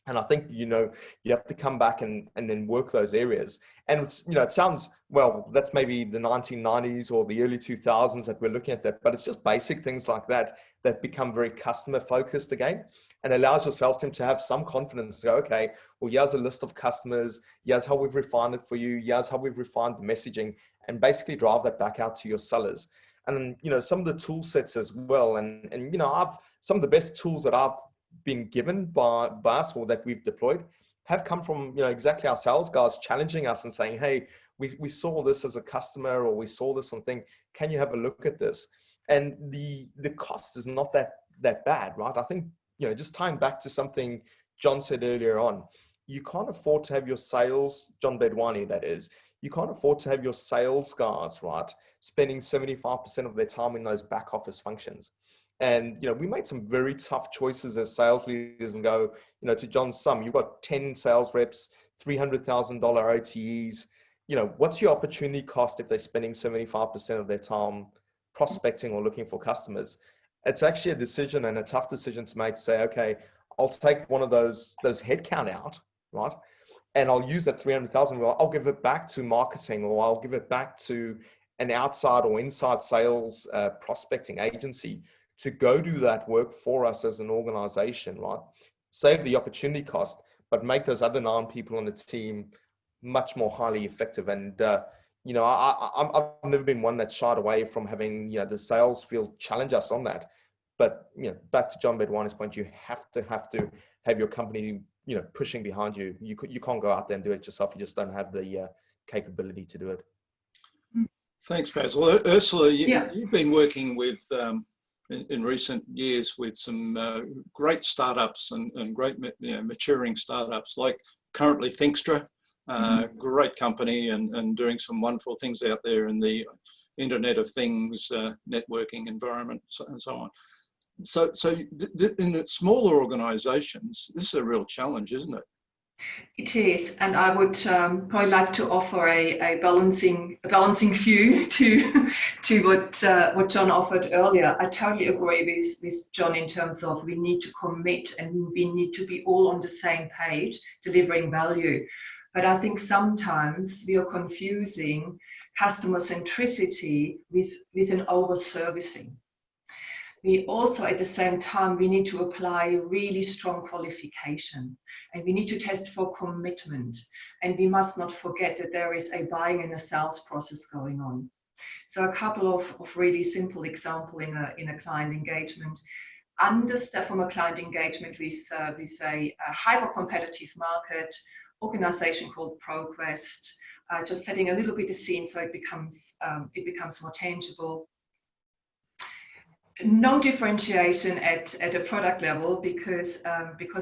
And I think, you have to come back and then work those areas. And it's, it sounds, well, that's maybe the 1990s or the early 2000s that we're looking at that, but it's just basic things like that become very customer focused again, and allows your sales team to have some confidence to go, okay, well, here's a list of customers, here's how we've refined it for you, here's how we've refined the messaging, and basically drive that back out to your sellers. And, some of the tool sets as well. And some of the best tools that I've been given by us or that we've deployed have come from, exactly our sales guys challenging us and saying, hey, we saw this as a customer, or we saw this something, can you have a look at this? And the cost is not that bad, right? I think, just tying back to something John said earlier on, you can't afford to have your sales, John Bedwani that is, you can't afford to have your sales guys, right, spending 75% of their time in those back office functions. And, we made some very tough choices as sales leaders and go, to John's sum, you've got 10 sales reps, $300,000 OTEs. What's your opportunity cost if they're spending 75% of their time prospecting or looking for customers? It's actually a decision, and a tough decision to make, to say, okay, I'll take one of those headcount out, right? And I'll use that 300,000, I'll give it back to marketing, or I'll give it back to an outside or inside sales prospecting agency to go do that work for us as an organization, right? Save the opportunity cost, but make those other 9 people on the team much more highly effective. And, I've never been one that shied away from having, the sales field challenge us on that. But, back to John Bedwani's point, you have to have your company, pushing behind you. You can't go out there and do it yourself. You just don't have the capability to do it. Thanks, Basil. Ursula, you've been working with, in recent years, with some great startups and great maturing startups, like currently Thinkstra, great company and doing some wonderful things out there in the Internet of Things networking environment and so on. So in smaller organizations, this is a real challenge, isn't it? It is, and I would probably like to offer a balancing view to what John offered earlier. I totally agree with John in terms of we need to commit and we need to be all on the same page, delivering value. But I think sometimes we are confusing customer centricity with an over-servicing. We also, at the same time, we need to apply really strong qualification, and we need to test for commitment. And we must not forget that there is a buying and a sales process going on. So a couple of really simple example in a client engagement. Understand from a client engagement with a hyper-competitive market organization called ProQuest, just setting a little bit the scene so it becomes more tangible. No differentiation at a product level because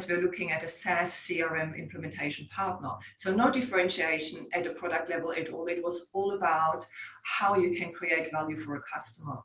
we're looking at a SaaS CRM implementation partner. So no differentiation at a product level at all. It was all about how you can create value for a customer.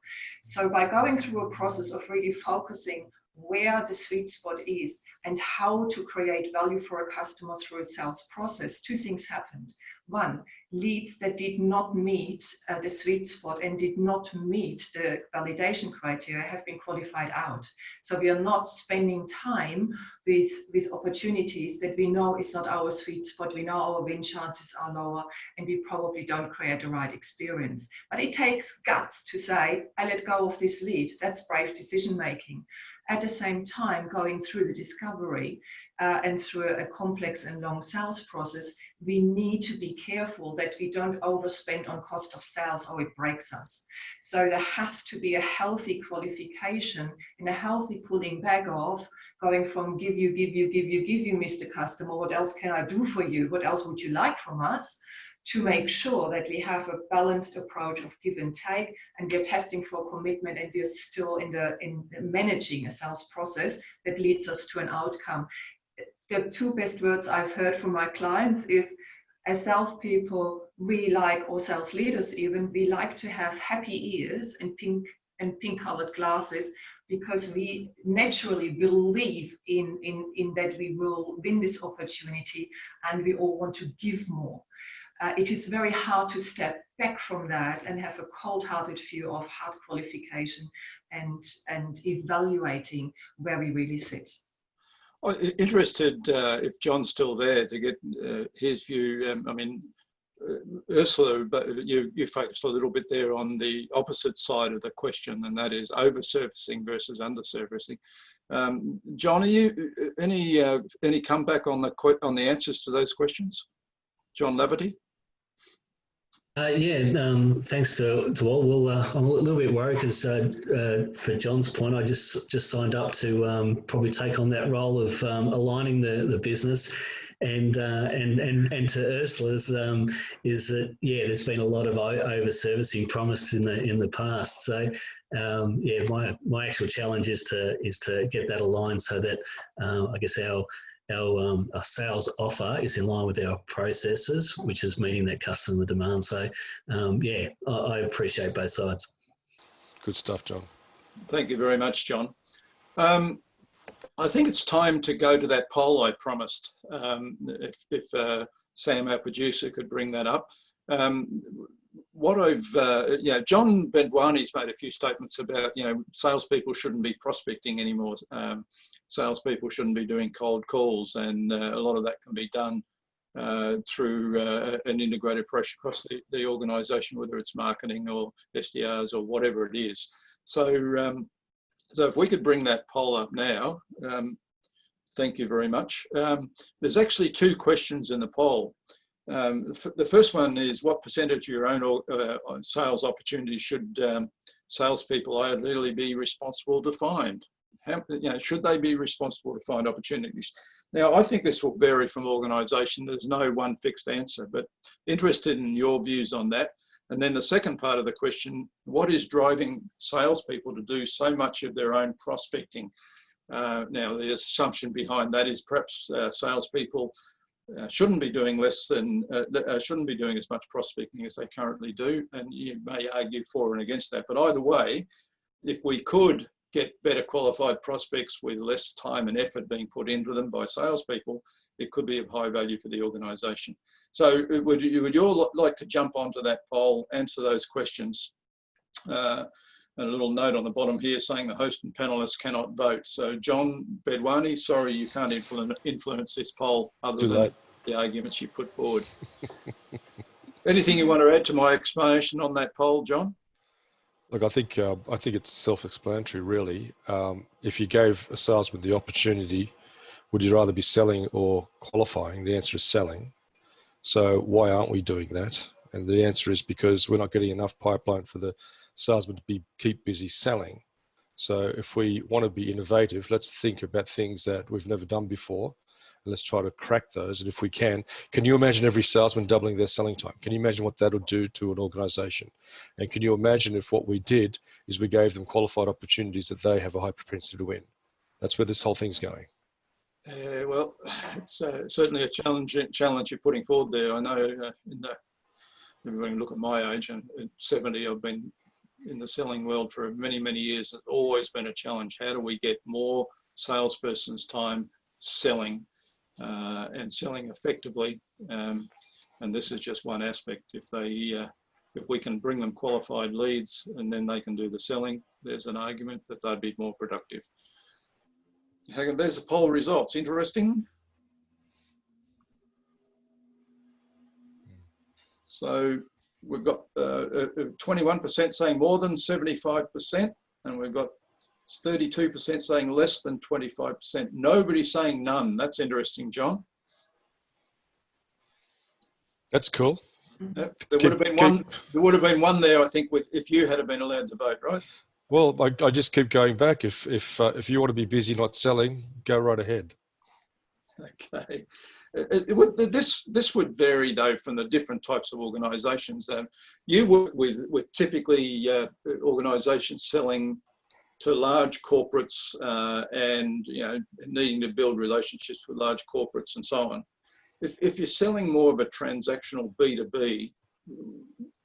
So by going through a process of really focusing where the sweet spot is and how to create value for a customer through a sales process, two things happened. One, leads that did not meet the sweet spot and did not meet the validation criteria have been qualified out. So we are not spending time with opportunities that we know is not our sweet spot. We know our win chances are lower and we probably don't create the right experience. But it takes guts to say, I let go of this lead. That's brave decision making. At the same time, going through the discovery and through a complex and long sales process, we need to be careful that we don't overspend on cost of sales or it breaks us. So there has to be a healthy qualification and a healthy pulling back of going from give you, Mr. Customer, what else can I do for you? What else would you like from us? To make sure that we have a balanced approach of give and take, and we're testing for commitment, and we're still in managing a sales process that leads us to an outcome. The two best words I've heard from my clients is, as salespeople, we like, or sales leaders even, we like to have happy ears and pink colored glasses, because we naturally believe in that we will win this opportunity and we all want to give more. It is very hard to step back from that and have a cold-hearted view of hard qualification and evaluating where we really sit. I'm interested if John's still there to get his view. I mean, Ursula, but you focused a little bit there on the opposite side of the question, and that is over-servicing versus under-servicing. John, are you any comeback on the answers to those questions? John Laverty? Thanks to all. Well, I'm a little bit worried because for John's point, I just signed up to probably take on that role of aligning the business, and to Ursula's is that there's been a lot of over servicing promised in the past. So my actual challenge is to get that aligned so that I guess our sales offer is in line with our processes, which is meeting that customer demand. So, I appreciate both sides. Good stuff, John. Thank you very much, John. I think it's time to go to that poll I promised. If Sam, our producer, could bring that up. John Bendwani's made a few statements about, salespeople shouldn't be prospecting anymore. Salespeople shouldn't be doing cold calls, and a lot of that can be done through an integrated approach across the organisation, whether it's marketing or SDRs or whatever it is. So, so if we could bring that poll up now, thank you very much. There's actually two questions in the poll. The first one is, what percentage of your own sales opportunities should salespeople ideally be responsible to find? Should they be responsible to find opportunities? Now, I think this will vary from organisation. There's no one fixed answer, but interested in your views on that. And then the second part of the question, what is driving salespeople to do so much of their own prospecting? Now, the assumption behind that is perhaps salespeople shouldn't be doing shouldn't be doing as much prospecting as they currently do, and you may argue for and against that. But either way, if we could get better qualified prospects with less time and effort being put into them by salespeople, it could be of high value for the organisation. So would you all like to jump onto that poll, answer those questions? A little note on the bottom here saying the host and panelists cannot vote. So John Bedwani, sorry you can't influence this poll other than the arguments you put forward. Anything you want to add to my explanation on that poll, John? Look, I think it's self-explanatory, really. If you gave a salesman the opportunity, would you rather be selling or qualifying? The answer is selling. So why aren't we doing that? And the answer is because we're not getting enough pipeline for the salesman to keep busy selling. So if we want to be innovative, let's think about things that we've never done before. And let's try to crack those. And if we can you imagine every salesman doubling their selling time? Can you imagine what that'll do to an organization? And can you imagine if what we did is we gave them qualified opportunities that they have a high propensity to win? That's where this whole thing's going. Well, it's certainly a challenge you're putting forward there. I know everybody look at my age, and at 70, I've been in the selling world for many, many years. It's always been a challenge. How do we get more salesperson's time selling and selling effectively? And this is just one aspect. If we can bring them qualified leads and then they can do the selling, there's an argument that they'd be more productive. There's the poll results. Interesting. So we've got 21% saying more than 75%, and we've got 32% saying less than 25%. Nobody saying none. That's interesting, John. That's cool. Yep. There would have been one. There would have been one there, I think, if you had been allowed to vote, right? Well, I just keep going back. If you want to be busy not selling, go right ahead. Okay. This would vary though from the different types of organisations. You work with typically organisations selling to large corporates and needing to build relationships with large corporates and so on. If you're selling more of a transactional B2B,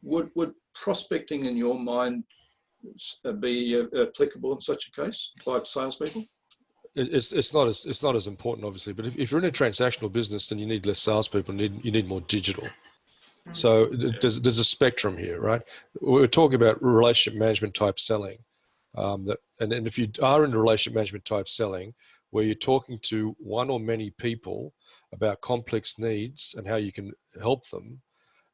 would prospecting in your mind be applicable in such a case by salespeople? It's not as important, obviously. But if you're in a transactional business, then you need less salespeople. You need more digital. So there's a spectrum here, right? We're talking about relationship management type selling. And if you are in a relationship management type selling, where you're talking to one or many people about complex needs and how you can help them,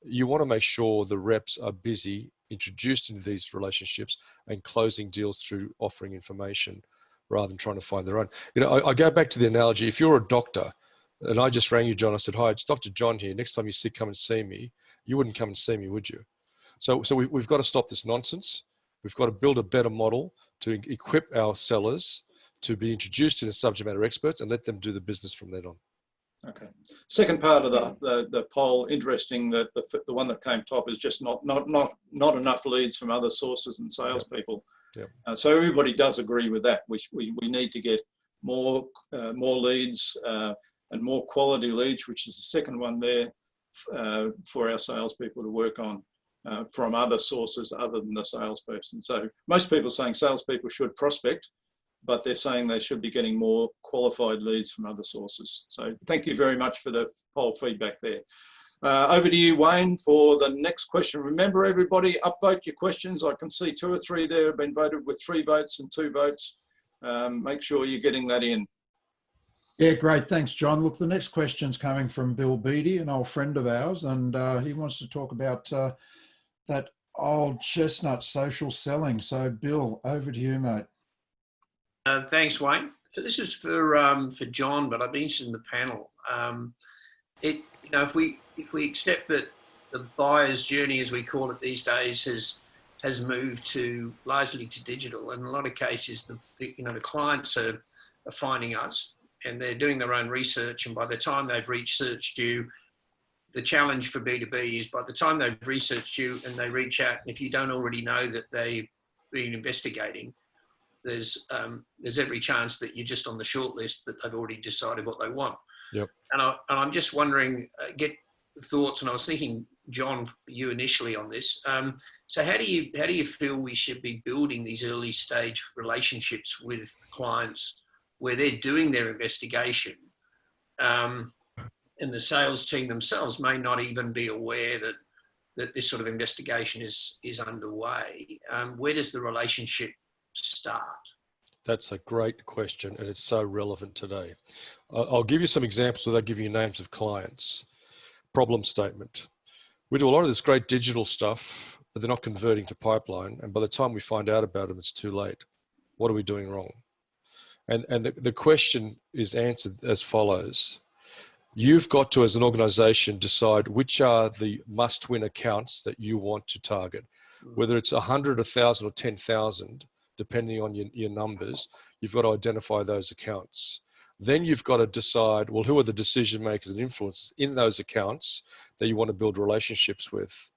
you want to make sure the reps are busy, introduced into these relationships and closing deals through offering information rather than trying to find their own. I go back to the analogy. If you're a doctor and I just rang you, John, I said, hi, it's Dr. John here. Next time you're sick, come and see me. You wouldn't come and see me, would you? So we've got to stop this nonsense. We've got to build a better model to equip our sellers to be introduced to the subject matter experts and let them do the business from then on. Okay. Second part of the poll, interesting that the one that came top is just not enough leads from other sources and salespeople. Yep. So everybody does agree with that. We need to get more leads and more quality leads, which is the second one there for our salespeople to work on from other sources other than the salesperson. So most people are saying salespeople should prospect, but they're saying they should be getting more qualified leads from other sources. So thank you very much for the poll feedback there. Over to you, Wayne, for the next question. Remember, everybody, upvote your questions. I can see 2 or 3 there have been voted with 3 votes and 2 votes. Make sure you're getting that in. Yeah, great. Thanks, John. Look, the next question's coming from Bill Beattie, an old friend of ours, and he wants to talk about that old chestnut social selling. So, Bill, over to you, mate. Thanks, Wayne. So this is for John, but I'd be interested in the panel. If we accept that the buyer's journey, as we call it these days, has moved largely to digital, and in a lot of cases, the clients are finding us, and they're doing their own research, and by the time they've researched you, the challenge for B2B is by the time they've researched you and they reach out, and if you don't already know that they've been investigating, there's every chance that you're just on the short list that they've already decided what they want. Yep. And I'm just wondering, get thoughts, and I was thinking John, you initially on this. So how do you feel we should be building these early stage relationships with clients where they're doing their investigation, and the sales team themselves may not even be aware that this sort of investigation is underway? Where does the relationship start? That's a great question, and it's so relevant today. I'll give you some examples without giving you names of clients. Problem statement. We do a lot of this great digital stuff, but they're not converting to pipeline. And by the time we find out about them, it's too late. What are we doing wrong? And the question is answered as follows. You've got to, as an organization, decide which are the must-win accounts that you want to target. Whether it's 100, 1,000, or 10,000, depending on your numbers, you've got to identify those accounts. Then you've got to decide, well, who are the decision makers and influencers in those accounts that you want to build relationships with.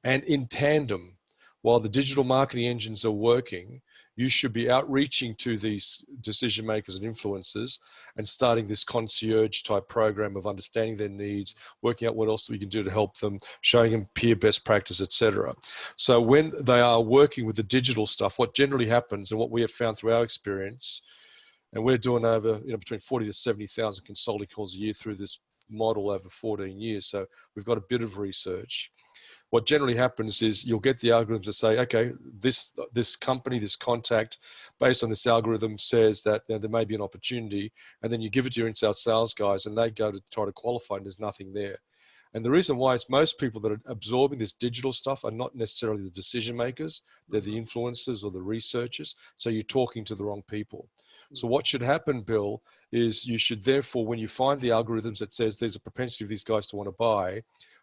And in tandem, while the digital marketing engines are working, you should be outreaching to these decision makers and influencers and starting this concierge type program of understanding their needs, working out what else we can do to help them, showing them peer best practice, etc. So when they are working with the digital stuff, what generally happens and what we have found through our experience, and we're doing over between 40 to 70,000 consulting calls a year through this model over 14 years. So we've got a bit of research. What generally happens is you'll get the algorithms that say, okay, this company, this contact, based on this algorithm says that there may be an opportunity, and then you give it to your inside sales guys and they go to try to qualify and there's nothing there. And the reason why is most people that are absorbing this digital stuff are not necessarily the decision makers, they're the influencers or the researchers, so you're talking to the wrong people. So what should happen, Bill, is you should therefore, when you find the algorithms that says there's a propensity of these guys to want to buy,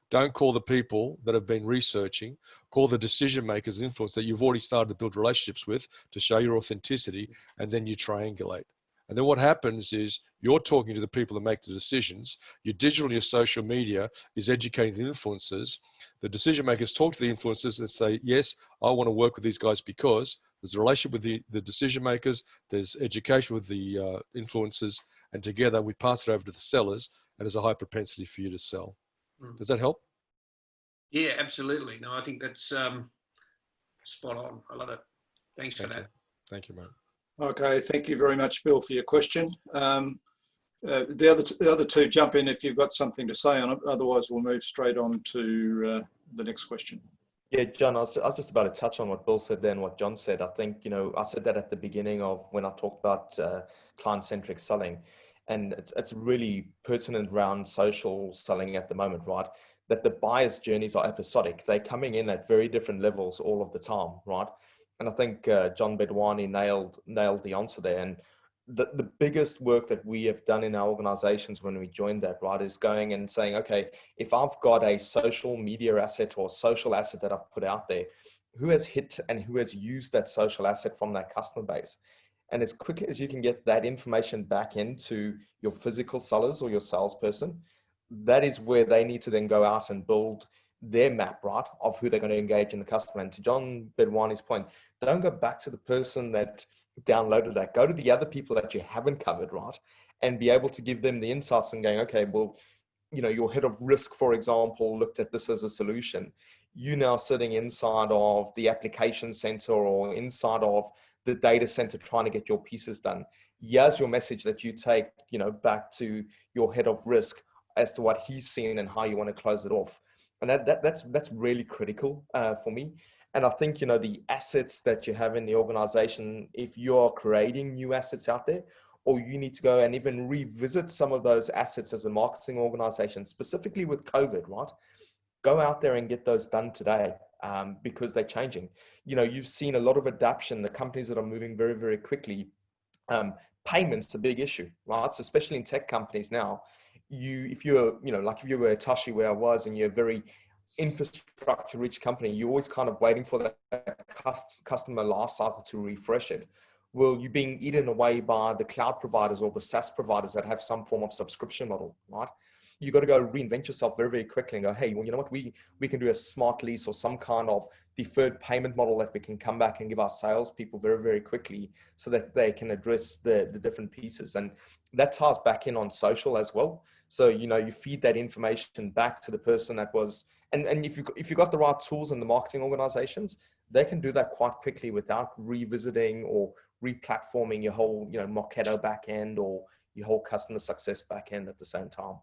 don't call the people that have been researching, call the decision makers and influence that you've already started to build relationships with to show your authenticity, and then you triangulate. And then what happens is you're talking to the people that make the decisions. Your digital and your social media is educating the influencers. The decision makers talk to the influencers and say, yes, I want to work with these guys because there's a relationship with the decision makers, there's education with the influencers, and together we pass it over to the sellers, and there's a high propensity for you to sell. Does that help? Yeah, absolutely. No, I think that's spot on. I love it. Thanks for that. Thank you, mate. Okay, thank you very much, Bill, for your question. The other two jump in if you've got something to say on it. Otherwise, we'll move straight on to the next question. Yeah, John, I was just about to touch on what Bill said there and what John said. I think, I said that at the beginning of when I talked about client-centric selling. And it's really pertinent around social selling at the moment, right? That the buyer's journeys are episodic. They're coming in at very different levels all of the time, right? And I think John Bedwani nailed the answer there. And the biggest work that we have done in our organizations when we joined that, right, is going and saying, okay, if I've got a social media asset or social asset that I've put out there, who has hit and who has used that social asset from that customer base? And as quickly as you can get that information back into your physical sellers or your salesperson, that is where they need to then go out and build their map, right, of who they're going to engage in the customer. And to John Bedwani's point, don't go back to the person that downloaded that. Go to the other people that you haven't covered, right, and be able to give them the insights and going, okay, well, your head of risk, for example, looked at this as a solution. You now sitting inside of the application center or inside of the data center trying to get your pieces done. Here's your message that you take, back to your head of risk as to what he's seen and how you want to close it off. And that's really critical for me. And I think, the assets that you have in the organization, if you're creating new assets out there, or you need to go and even revisit some of those assets as a marketing organization, specifically with COVID, right? Go out there and get those done today. Because they're changing. You've seen a lot of adaptation, the companies that are moving very, very quickly. Payments a big issue, right? So especially in tech companies now, if you were a Tashi where I was and you're a very infrastructure rich company, you're always kind of waiting for that customer life cycle to refresh it. Well, you're being eaten away by the cloud providers or the SaaS providers that have some form of subscription model, right? You got to go reinvent yourself very, very quickly and go, hey, well, you know what? We can do a smart lease or some kind of deferred payment model that we can come back and give our salespeople very, very quickly so that they can address the different pieces. And that ties back in on social as well. So, you feed that information back to the person that was, and if you got the right tools in the marketing organizations, they can do that quite quickly without revisiting or re-platforming your whole, Marketo backend or your whole customer success backend at the same time.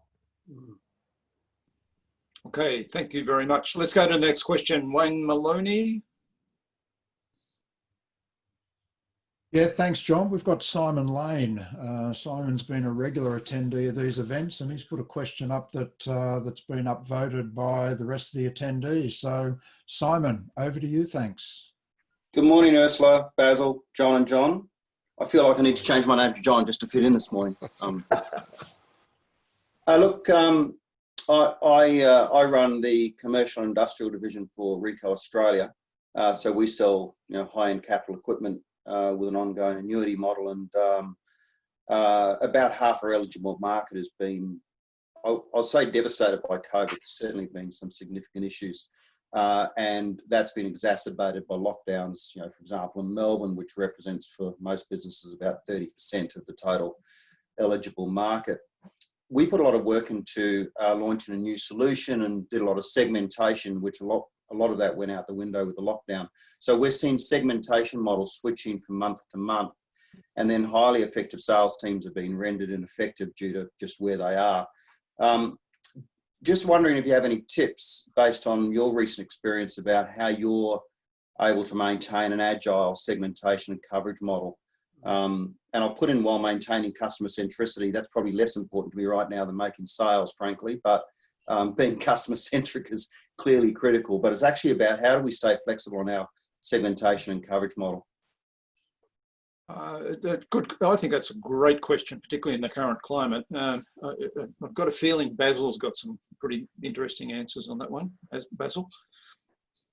Okay, thank you very much. Let's go to the next question. Wayne Maloney. Yeah, thanks, John. We've got Simon Lane. Simon's been a regular attendee of these events, and he's put a question up that's been upvoted by the rest of the attendees. So, Simon, over to you. Thanks. Good morning, Ursula, Basil, John, and John. I feel like I need to change my name to John just to fit in this morning. Look, I run the commercial and industrial division for Ricoh Australia. So we sell, high-end capital equipment with an ongoing annuity model, and about half our eligible market has been, I'll say, devastated by COVID. There's certainly been some significant issues, and that's been exacerbated by lockdowns. For example, in Melbourne, which represents for most businesses about 30% of the total eligible market. We put a lot of work into launching a new solution and did a lot of segmentation, which a lot of that went out the window with the lockdown. So we're seeing segmentation models switching from month to month, and then highly effective sales teams have been rendered ineffective due to just where they are. Just wondering if you have any tips based on your recent experience about how you're able to maintain an agile segmentation and coverage model. And I'll put in while maintaining customer centricity. That's probably less important to me right now than making sales, frankly, but being customer centric is clearly critical. But it's actually about how do we stay flexible on our segmentation and coverage model. Good. I think that's a great question, particularly in the current climate. I've got a feeling Basil's got some pretty interesting answers on that one. Basil?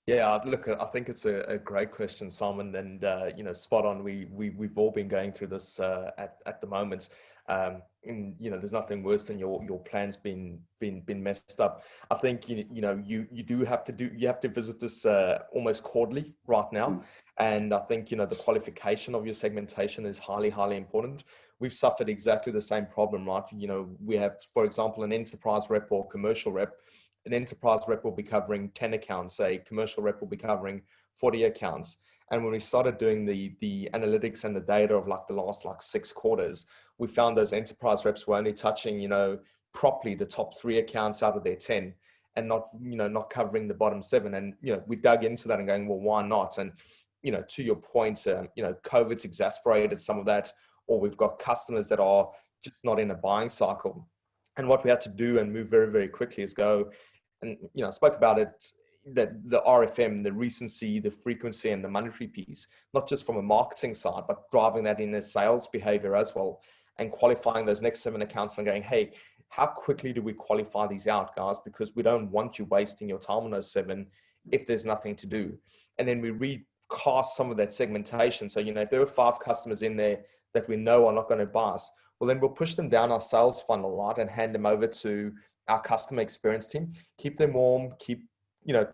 Yeah, look, I think it's a great question, Simon, and spot on. We've all been going through this at the moment, and there's nothing worse than your plans being messed up. I think you have to visit this almost quarterly right now, and I think the qualification of your segmentation is highly important. We've suffered exactly the same problem, right? We have, for example, an enterprise rep or commercial rep. An enterprise rep will be covering 10 accounts, a commercial rep will be covering 40 accounts. And when we started doing the analytics and the data of the last 6 quarters, we found those enterprise reps were only touching, properly the top 3 accounts out of their 10 and not covering the bottom 7. And, we dug into that and going, well, why not? And, to your point, COVID's exasperated some of that, or we've got customers that are just not in a buying cycle. And what we had to do and move very, very quickly is go, and I spoke about it, that the RFM, the recency, the frequency, and the monetary piece, not just from a marketing side, but driving that in the sales behavior as well, and qualifying those next 7 accounts and going, hey, how quickly do we qualify these out, guys? Because we don't want you wasting your time on those 7 if there's nothing to do. And then we recast some of that segmentation. So, if there are 5 customers in there that we know are not going to buy us, well, then we'll push them down our sales funnel, right, and hand them over to our customer experience team. Keep them warm, keep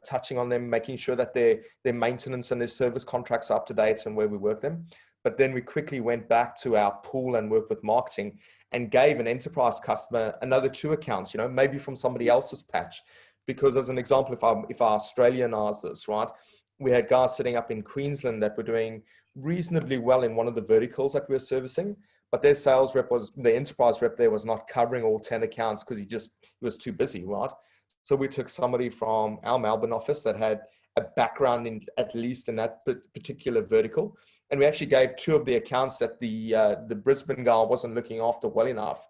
touching on them, making sure that their maintenance and their service contracts are up to date and where we work them. But then we quickly went back to our pool and worked with marketing and gave an enterprise customer another 2 accounts, maybe from somebody else's patch. Because as an example, if I Australianize this, right, we had guys sitting up in Queensland that were doing reasonably well in one of the verticals that we were servicing, but their sales rep the enterprise rep there was not covering all 10 accounts because he was too busy, right? So we took somebody from our Melbourne office that had a background in at least in that particular vertical, and we actually gave 2 of the accounts that the Brisbane guy wasn't looking after well enough,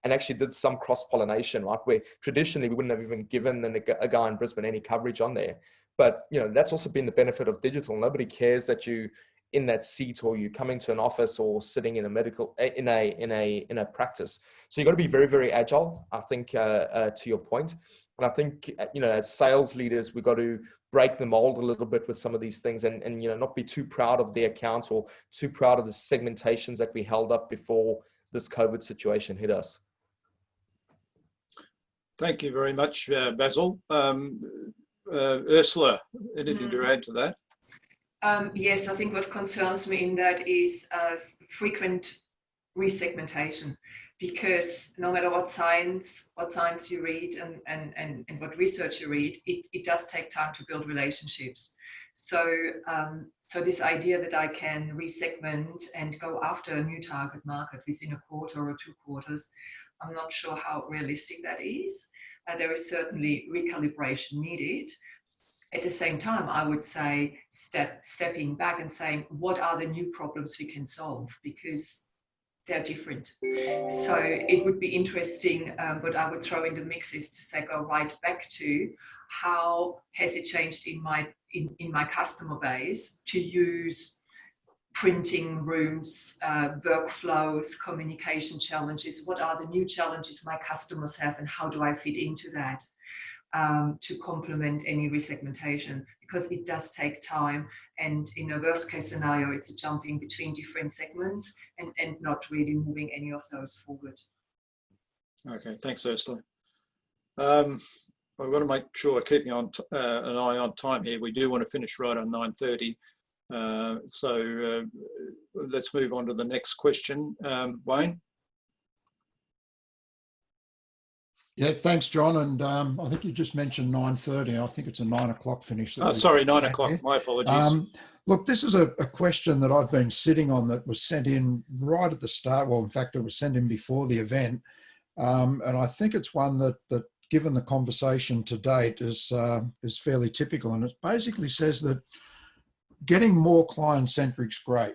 and actually did some cross-pollination, right? Where traditionally we wouldn't have even given a guy in Brisbane any coverage on there. But that's also been the benefit of digital. Nobody cares that you in that seat or you coming to an office or sitting in a practice. So you've got to be very, very agile, I think, to your point. And I think, as sales leaders, we've got to break the mold a little bit with some of these things and not be too proud of the accounts or too proud of the segmentations that we held up before this COVID situation hit us. Thank you very much, Basil. Ursula, anything to add to that? Yes, I think what concerns me in that is frequent resegmentation. because no matter what science you read and what research you read, it does take time to build relationships. So so this idea that I can resegment and go after a new target market within a quarter or 2 quarters, I'm not sure how realistic that is. There is certainly recalibration needed. At the same time, I would say stepping back and saying, what are the new problems we can solve? Because they're different. So it would be interesting, but I would throw in the mix is to say, go right back to how has it changed in my customer base to use printing rooms, workflows, communication challenges. What are the new challenges my customers have, and how do I fit into that? To complement any resegmentation, because it does take time, and in a worst case scenario it's a jumping between different segments and not really moving any of those forward. Okay, thanks Ursula. I've got to make sure I keep me on an eye on time here. We do want to finish right on 9:30, so let's move on to the next question. Wayne? Yeah, thanks, John. And I think you just mentioned 9:30. I think it's a 9 o'clock finish. Sorry, 9 o'clock. My apologies. Look, this is a question that I've been sitting on that was sent in right at the start. Well, in fact, it was sent in before the event. And I think it's one that given the conversation to date, is fairly typical. And it basically says that getting more client-centric is great,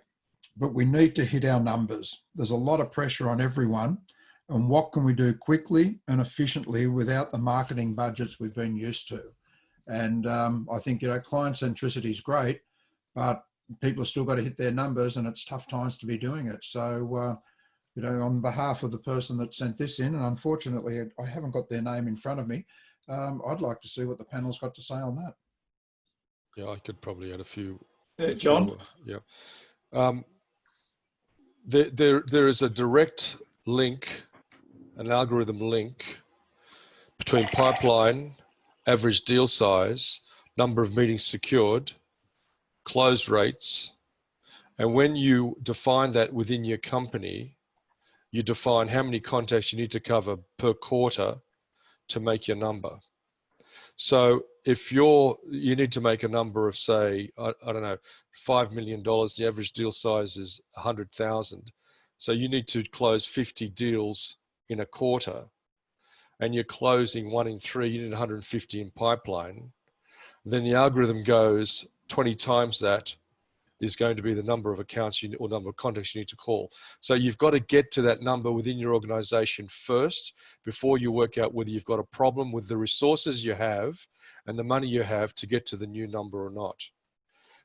but we need to hit our numbers. There's a lot of pressure on everyone. And what can we do quickly and efficiently without the marketing budgets we've been used to? And I think, client centricity is great, but people have still got to hit their numbers, and it's tough times to be doing it. So, on behalf of the person that sent this in, and unfortunately I haven't got their name in front of me, I'd like to see what the panel's got to say on that. Yeah, I could probably add a few. John? Yeah. There is a direct link, an algorithm link between pipeline, average deal size, number of meetings secured, close rates. And when you define that within your company, you define how many contacts you need to cover per quarter to make your number. So if you need to make a number of, say, I don't know, $5 million, the average deal size is 100,000. So you need to close 50 deals in a quarter, and you're closing 1 in 3, you need 150 in pipeline. Then the algorithm goes 20 times that is going to be the number of accounts or number of contacts you need to call. So you've got to get to that number within your organization first before you work out whether you've got a problem with the resources you have and the money you have to get to the new number or not.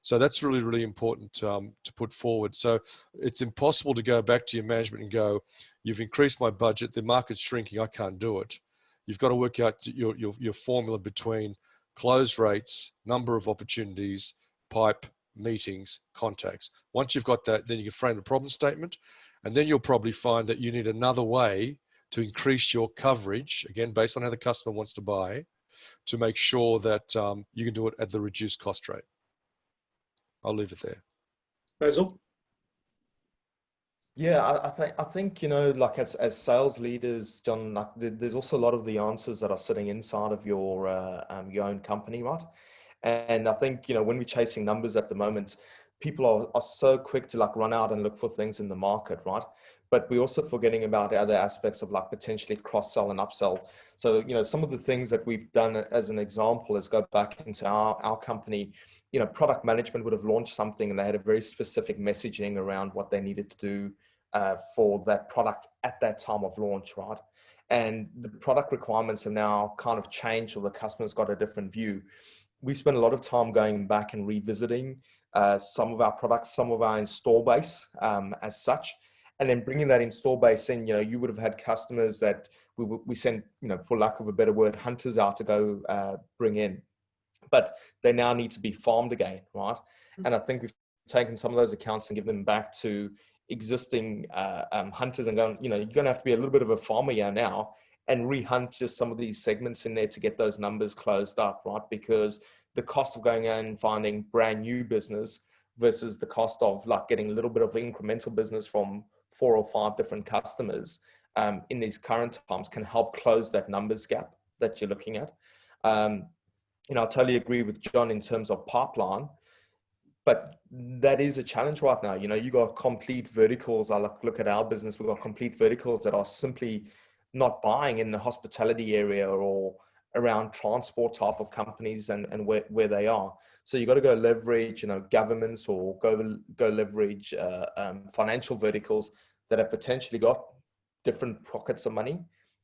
So that's really, really important to put forward. So it's impossible to go back to your management and go, you've increased my budget, the market's shrinking, I can't do it. You've got to work out your formula between close rates, number of opportunities, pipe, meetings, contacts. Once you've got that, then you can frame a problem statement, and then you'll probably find that you need another way to increase your coverage, again, based on how the customer wants to buy, to make sure that you can do it at the reduced cost rate. I'll leave it there. Basil? Yeah, I think like as sales leaders, John, like there's also a lot of the answers that are sitting inside of your own company, right? And I think when we're chasing numbers at the moment, people are so quick to like run out and look for things in the market, right? But we're also forgetting about other aspects of like potentially cross-sell and upsell. So some of the things that we've done as an example is go back into our company. Product management would have launched something and they had a very specific messaging around what they needed to do for that product at that time of launch, right? And the product requirements have now kind of changed, or the customer's got a different view. We spent a lot of time going back and revisiting some of our products, some of our install base as such, and then bringing that install base in. You would have had customers that we sent, for lack of a better word, hunters out to go bring in. But they now need to be farmed again, right? And I think we've taken some of those accounts and given them back to existing hunters and going, you're going to have to be a little bit of a farmer here now and rehunt just some of these segments in there to get those numbers closed up, right? Because the cost of going in and finding brand new business versus the cost of like getting a little bit of incremental business from 4 or 5 different customers in these current times can help close that numbers gap that you're looking at. You know, I totally agree with John in terms of pipeline, but that is a challenge right now. You know, you got complete verticals. I look at our business, we've got complete verticals that are simply not buying in the hospitality area or around transport type of companies and where they are. So you got to go leverage, you know, governments or go leverage financial verticals that have potentially got different pockets of money,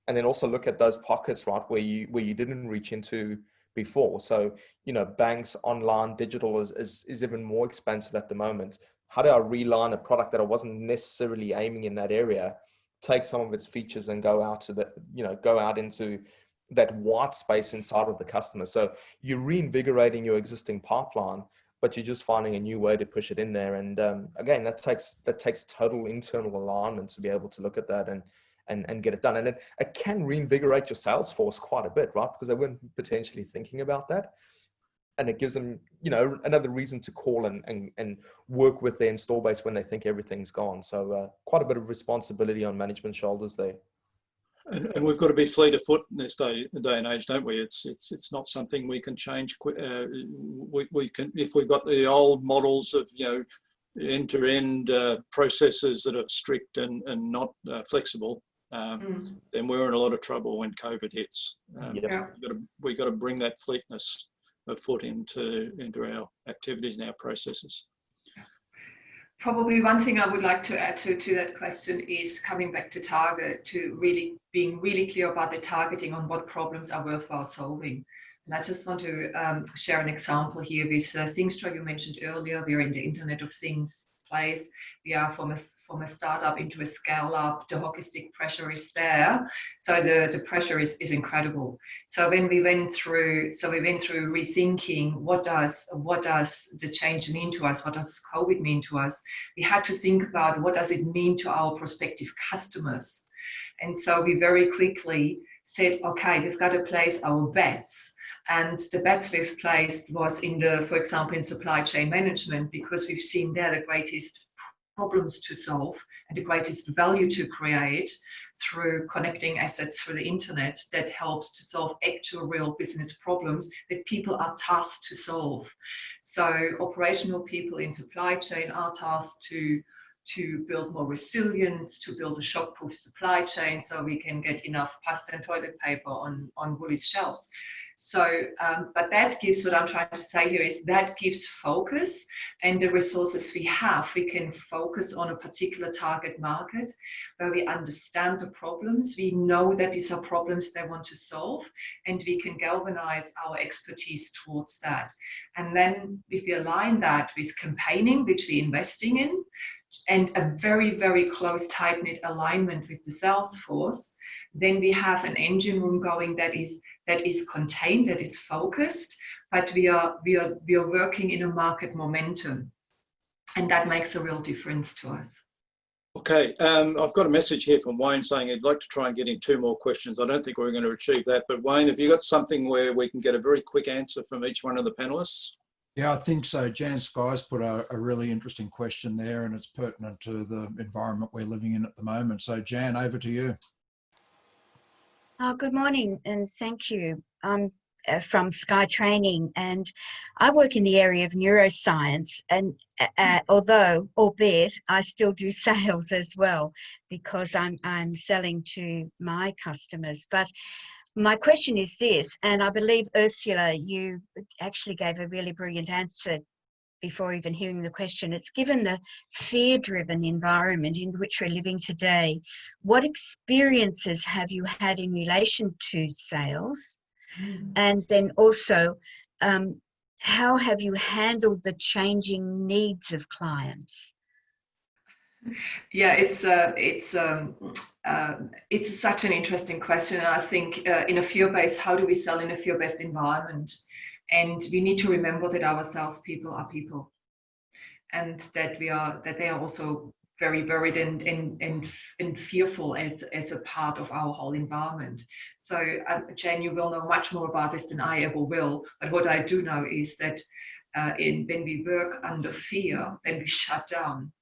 and then also look at those pockets, right, where you didn't reach into before. So, you know, banks, online, digital is even more expensive at the moment. How do I reline a product that I wasn't necessarily aiming in that area, take some of its features and go out to the, you know, go out into that white space inside of the customer? So you're reinvigorating your existing pipeline, but you're just finding a new way to push it in there. And again, that takes total internal alignment to be able to look at that and get it done. And it can reinvigorate your sales force quite a bit, right? Because they weren't potentially thinking about that. And it gives them, you know, another reason to call and work with their install base when they think everything's gone. So quite a bit of responsibility on management's shoulders there. And we've got to be fleet of foot in this day and age, don't we? It's not something we can change. We can, if we've got the old models of, you know, end-to-end processes that are strict and not flexible, then we're in a lot of trouble when COVID hits. We've got to bring that fleetness of foot into our activities and our processes. Probably one thing I would like to add to that question is coming back to target, to really being really clear about the targeting on what problems are worthwhile solving. And I just want to share an example here with Thingstra you mentioned earlier. We're in the Internet of Things place. We are from a startup into a scale up. The hockey stick pressure is there. So the pressure is incredible. So when we went through rethinking what does the change mean to us? What does COVID mean to us? We had to think about what does it mean to our prospective customers. And so we very quickly said, okay, we've got to place our bets. And the bets we've placed was for example, in supply chain management, because we've seen there the greatest problems to solve and the greatest value to create through connecting assets through the internet that helps to solve actual real business problems that people are tasked to solve. So operational people in supply chain are tasked to build more resilience, to build a shock-proof supply chain so we can get enough pasta and toilet paper on Woolies shelves. So, but that gives, what I'm trying to say here is that gives focus, and the resources we have, we can focus on a particular target market where we understand the problems. We know that these are problems they want to solve, and we can galvanize our expertise towards that. And then if we align that with campaigning, which we're investing in, and a very, very close, tight-knit alignment with the sales force, then we have an engine room going that is contained, that is focused, but we are working in a market momentum, and that makes a real difference to us. Okay, I've got a message here from Wayne saying he'd like to try and get in 2 more questions. I don't think we're going to achieve that, but Wayne, have you got something where we can get a very quick answer from each one of the panelists? Yeah, I think so. Jan Sky's put a really interesting question there, and it's pertinent to the environment we're living in at the moment. So Jan, over to you. Good morning, and thank you. I'm from Sky Training, and I work in the area of neuroscience, and albeit I still do sales as well, because I'm selling to my customers. But my question is this, and I believe, Ursula, you actually gave a really brilliant answer before even hearing the question. It's given the fear-driven environment in which we're living today, what experiences have you had in relation to sales? And then also, how have you handled the changing needs of clients? Yeah, it's such an interesting question. And I think in a fear-based, how do we sell in a fear-based environment? And we need to remember that our salespeople are people, and that they are also very worried and fearful as a part of our whole environment. So Jane, you will know much more about this than I ever will. But what I do know is that when we work under fear, then we shut down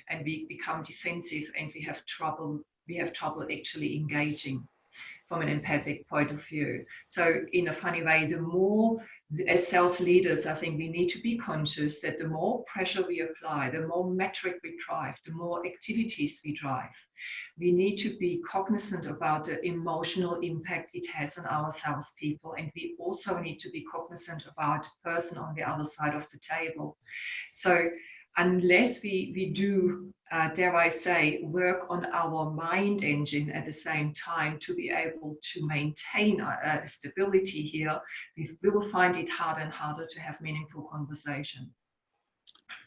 and we become defensive, and we have trouble we have trouble actually engaging from an empathic point of view. So in a funny way, the more, as sales leaders, I think we need to be conscious that the more pressure we apply, the more metric we drive, the more activities we drive, we need to be cognizant about the emotional impact it has on our salespeople. And we also need to be cognizant about the person on the other side of the table. So unless we do, dare I say, work on our mind engine at the same time to be able to maintain stability here, we will find it harder and harder to have meaningful conversation.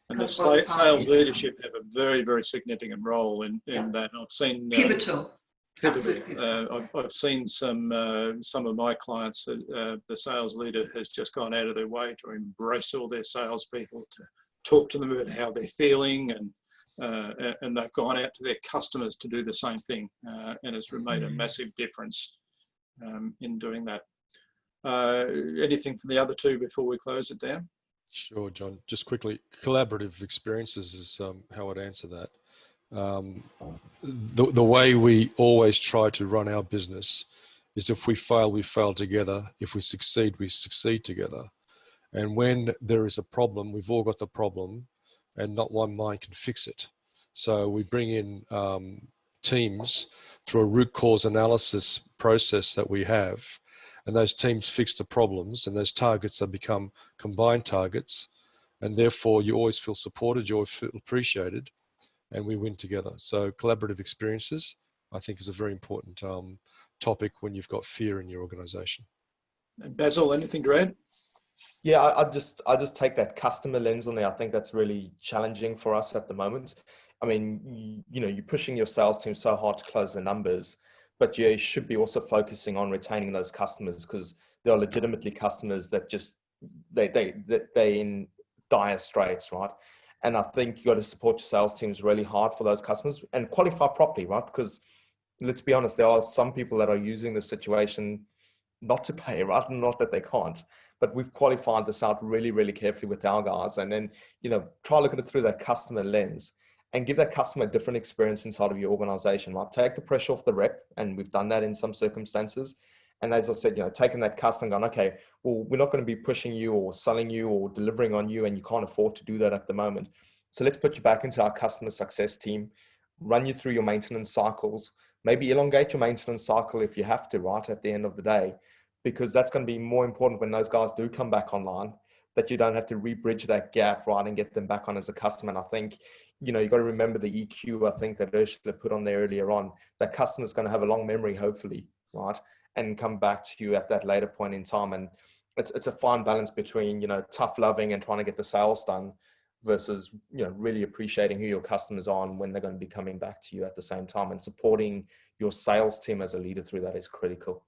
And the sales leadership have a very, very significant role in that. I've seen pivotal. I've seen some of my clients, the sales leader has just gone out of their way to embrace all their salespeople, to talk to them about how they're feeling, and they've gone out to their customers to do the same thing, and it's made a massive difference in doing that. Anything from the other two before we close it down? Sure, John. Just quickly, collaborative experiences is how I'd answer that. The way we always try to run our business is if we fail together. If we succeed together. And when there is a problem, we've all got the problem, and not one mind can fix it. So we bring in teams through a root cause analysis process that we have, and those teams fix the problems, and those targets have become combined targets, and therefore you always feel supported, you always feel appreciated, and we win together. So collaborative experiences, I think, is a very important topic when you've got fear in your organization. And Basil, anything to add? Yeah, I just take that customer lens on there. I think that's really challenging for us at the moment. I mean, you know, you're pushing your sales team so hard to close the numbers, but you should be also focusing on retaining those customers, because there are legitimately customers that just they in dire straits, right? And I think you got to support your sales teams really hard for those customers and qualify properly, right? Because let's be honest, there are some people that are using the situation not to pay, right? Not that they can't, but we've qualified this out really, really carefully with our guys. And then, you know, try looking at it through that customer lens and give that customer a different experience inside of your organization, right? Take the pressure off the rep. And we've done that in some circumstances. And as I said, you know, taking that customer and going, okay, well, we're not going to be pushing you or selling you or delivering on you, and you can't afford to do that at the moment. So let's put you back into our customer success team, run you through your maintenance cycles, maybe elongate your maintenance cycle if you have to, right, at the end of the day, because that's going to be more important when those guys do come back online, that you don't have to re-bridge that gap, right, and get them back on as a customer. And I think, you know, you've got to remember the EQ, I think, that Ursula put on there earlier on. That customer's going to have a long memory, hopefully, right, and come back to you at that later point in time. And it's a fine balance between, you know, tough loving and trying to get the sales done versus, you know, really appreciating who your customers are and when they're going to be coming back to you at the same time. And supporting your sales team as a leader through that is critical.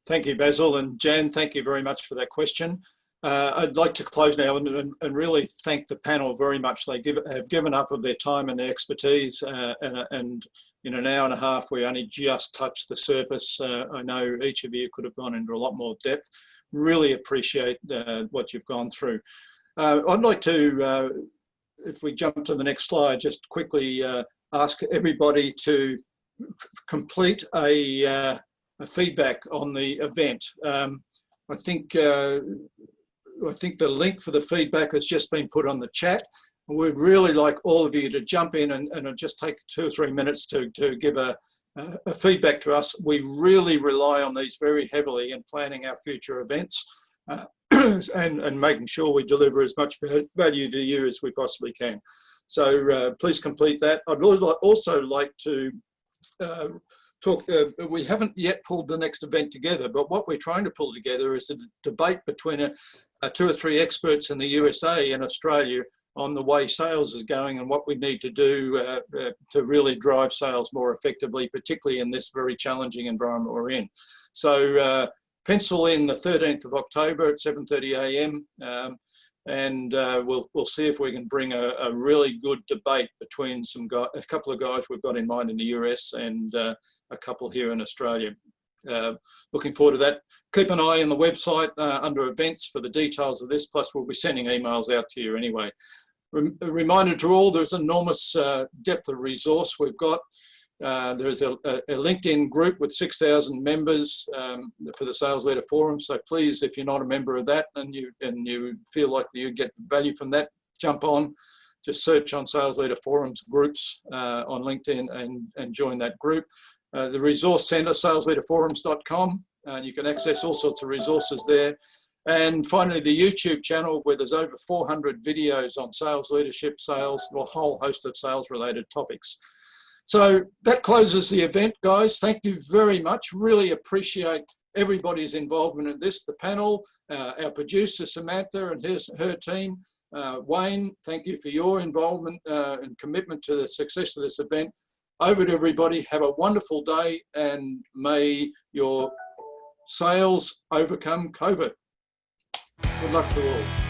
Thank you, Basil. And Jan, thank you very much for that question. I'd like to close now and really thank the panel very much. They have given up of their time and their expertise, and in an hour and a half, we only just touched the surface. I know each of you could have gone into a lot more depth. Really appreciate what you've gone through. I'd like to, if we jump to the next slide, just quickly ask everybody to complete a feedback on the event. I think the link for the feedback has just been put on the chat. We'd really like all of you to jump in and just take 2 or 3 minutes to give a feedback to us. We really rely on these very heavily in planning our future events and making sure we deliver as much value to you as we possibly can. So please complete that. I'd also like to talk, we haven't yet pulled the next event together, but what we're trying to pull together is a debate between 2 or 3 experts in the USA and Australia on the way sales is going and what we need to do to really drive sales more effectively, particularly in this very challenging environment we're in. So pencil in the 13th of October at 7:30 a.m. And we'll see if we can bring a really good debate between a couple of guys we've got in mind in the US and a couple here in Australia. Looking forward to that. Keep an eye on the website under events for the details of this, plus we'll be sending emails out to you anyway. A reminder to all, there's enormous depth of resource we've got. There is a LinkedIn group with 6,000 members for the Sales Leader Forum. So please, if you're not a member of that and you feel like you get value from that, jump on. Just search on Sales Leader Forums groups on LinkedIn and join that group. The resource centre, salesleaderforums.com. You can access all sorts of resources there. And finally, the YouTube channel, where there's over 400 videos on sales leadership, sales, or a whole host of sales-related topics. So that closes the event, guys. Thank you very much. Really appreciate everybody's involvement in this. The panel, our producer, Samantha, and her team. Wayne, thank you for your involvement and commitment to the success of this event. Over to everybody. Have a wonderful day, and may your sales overcome COVID. Good luck to all.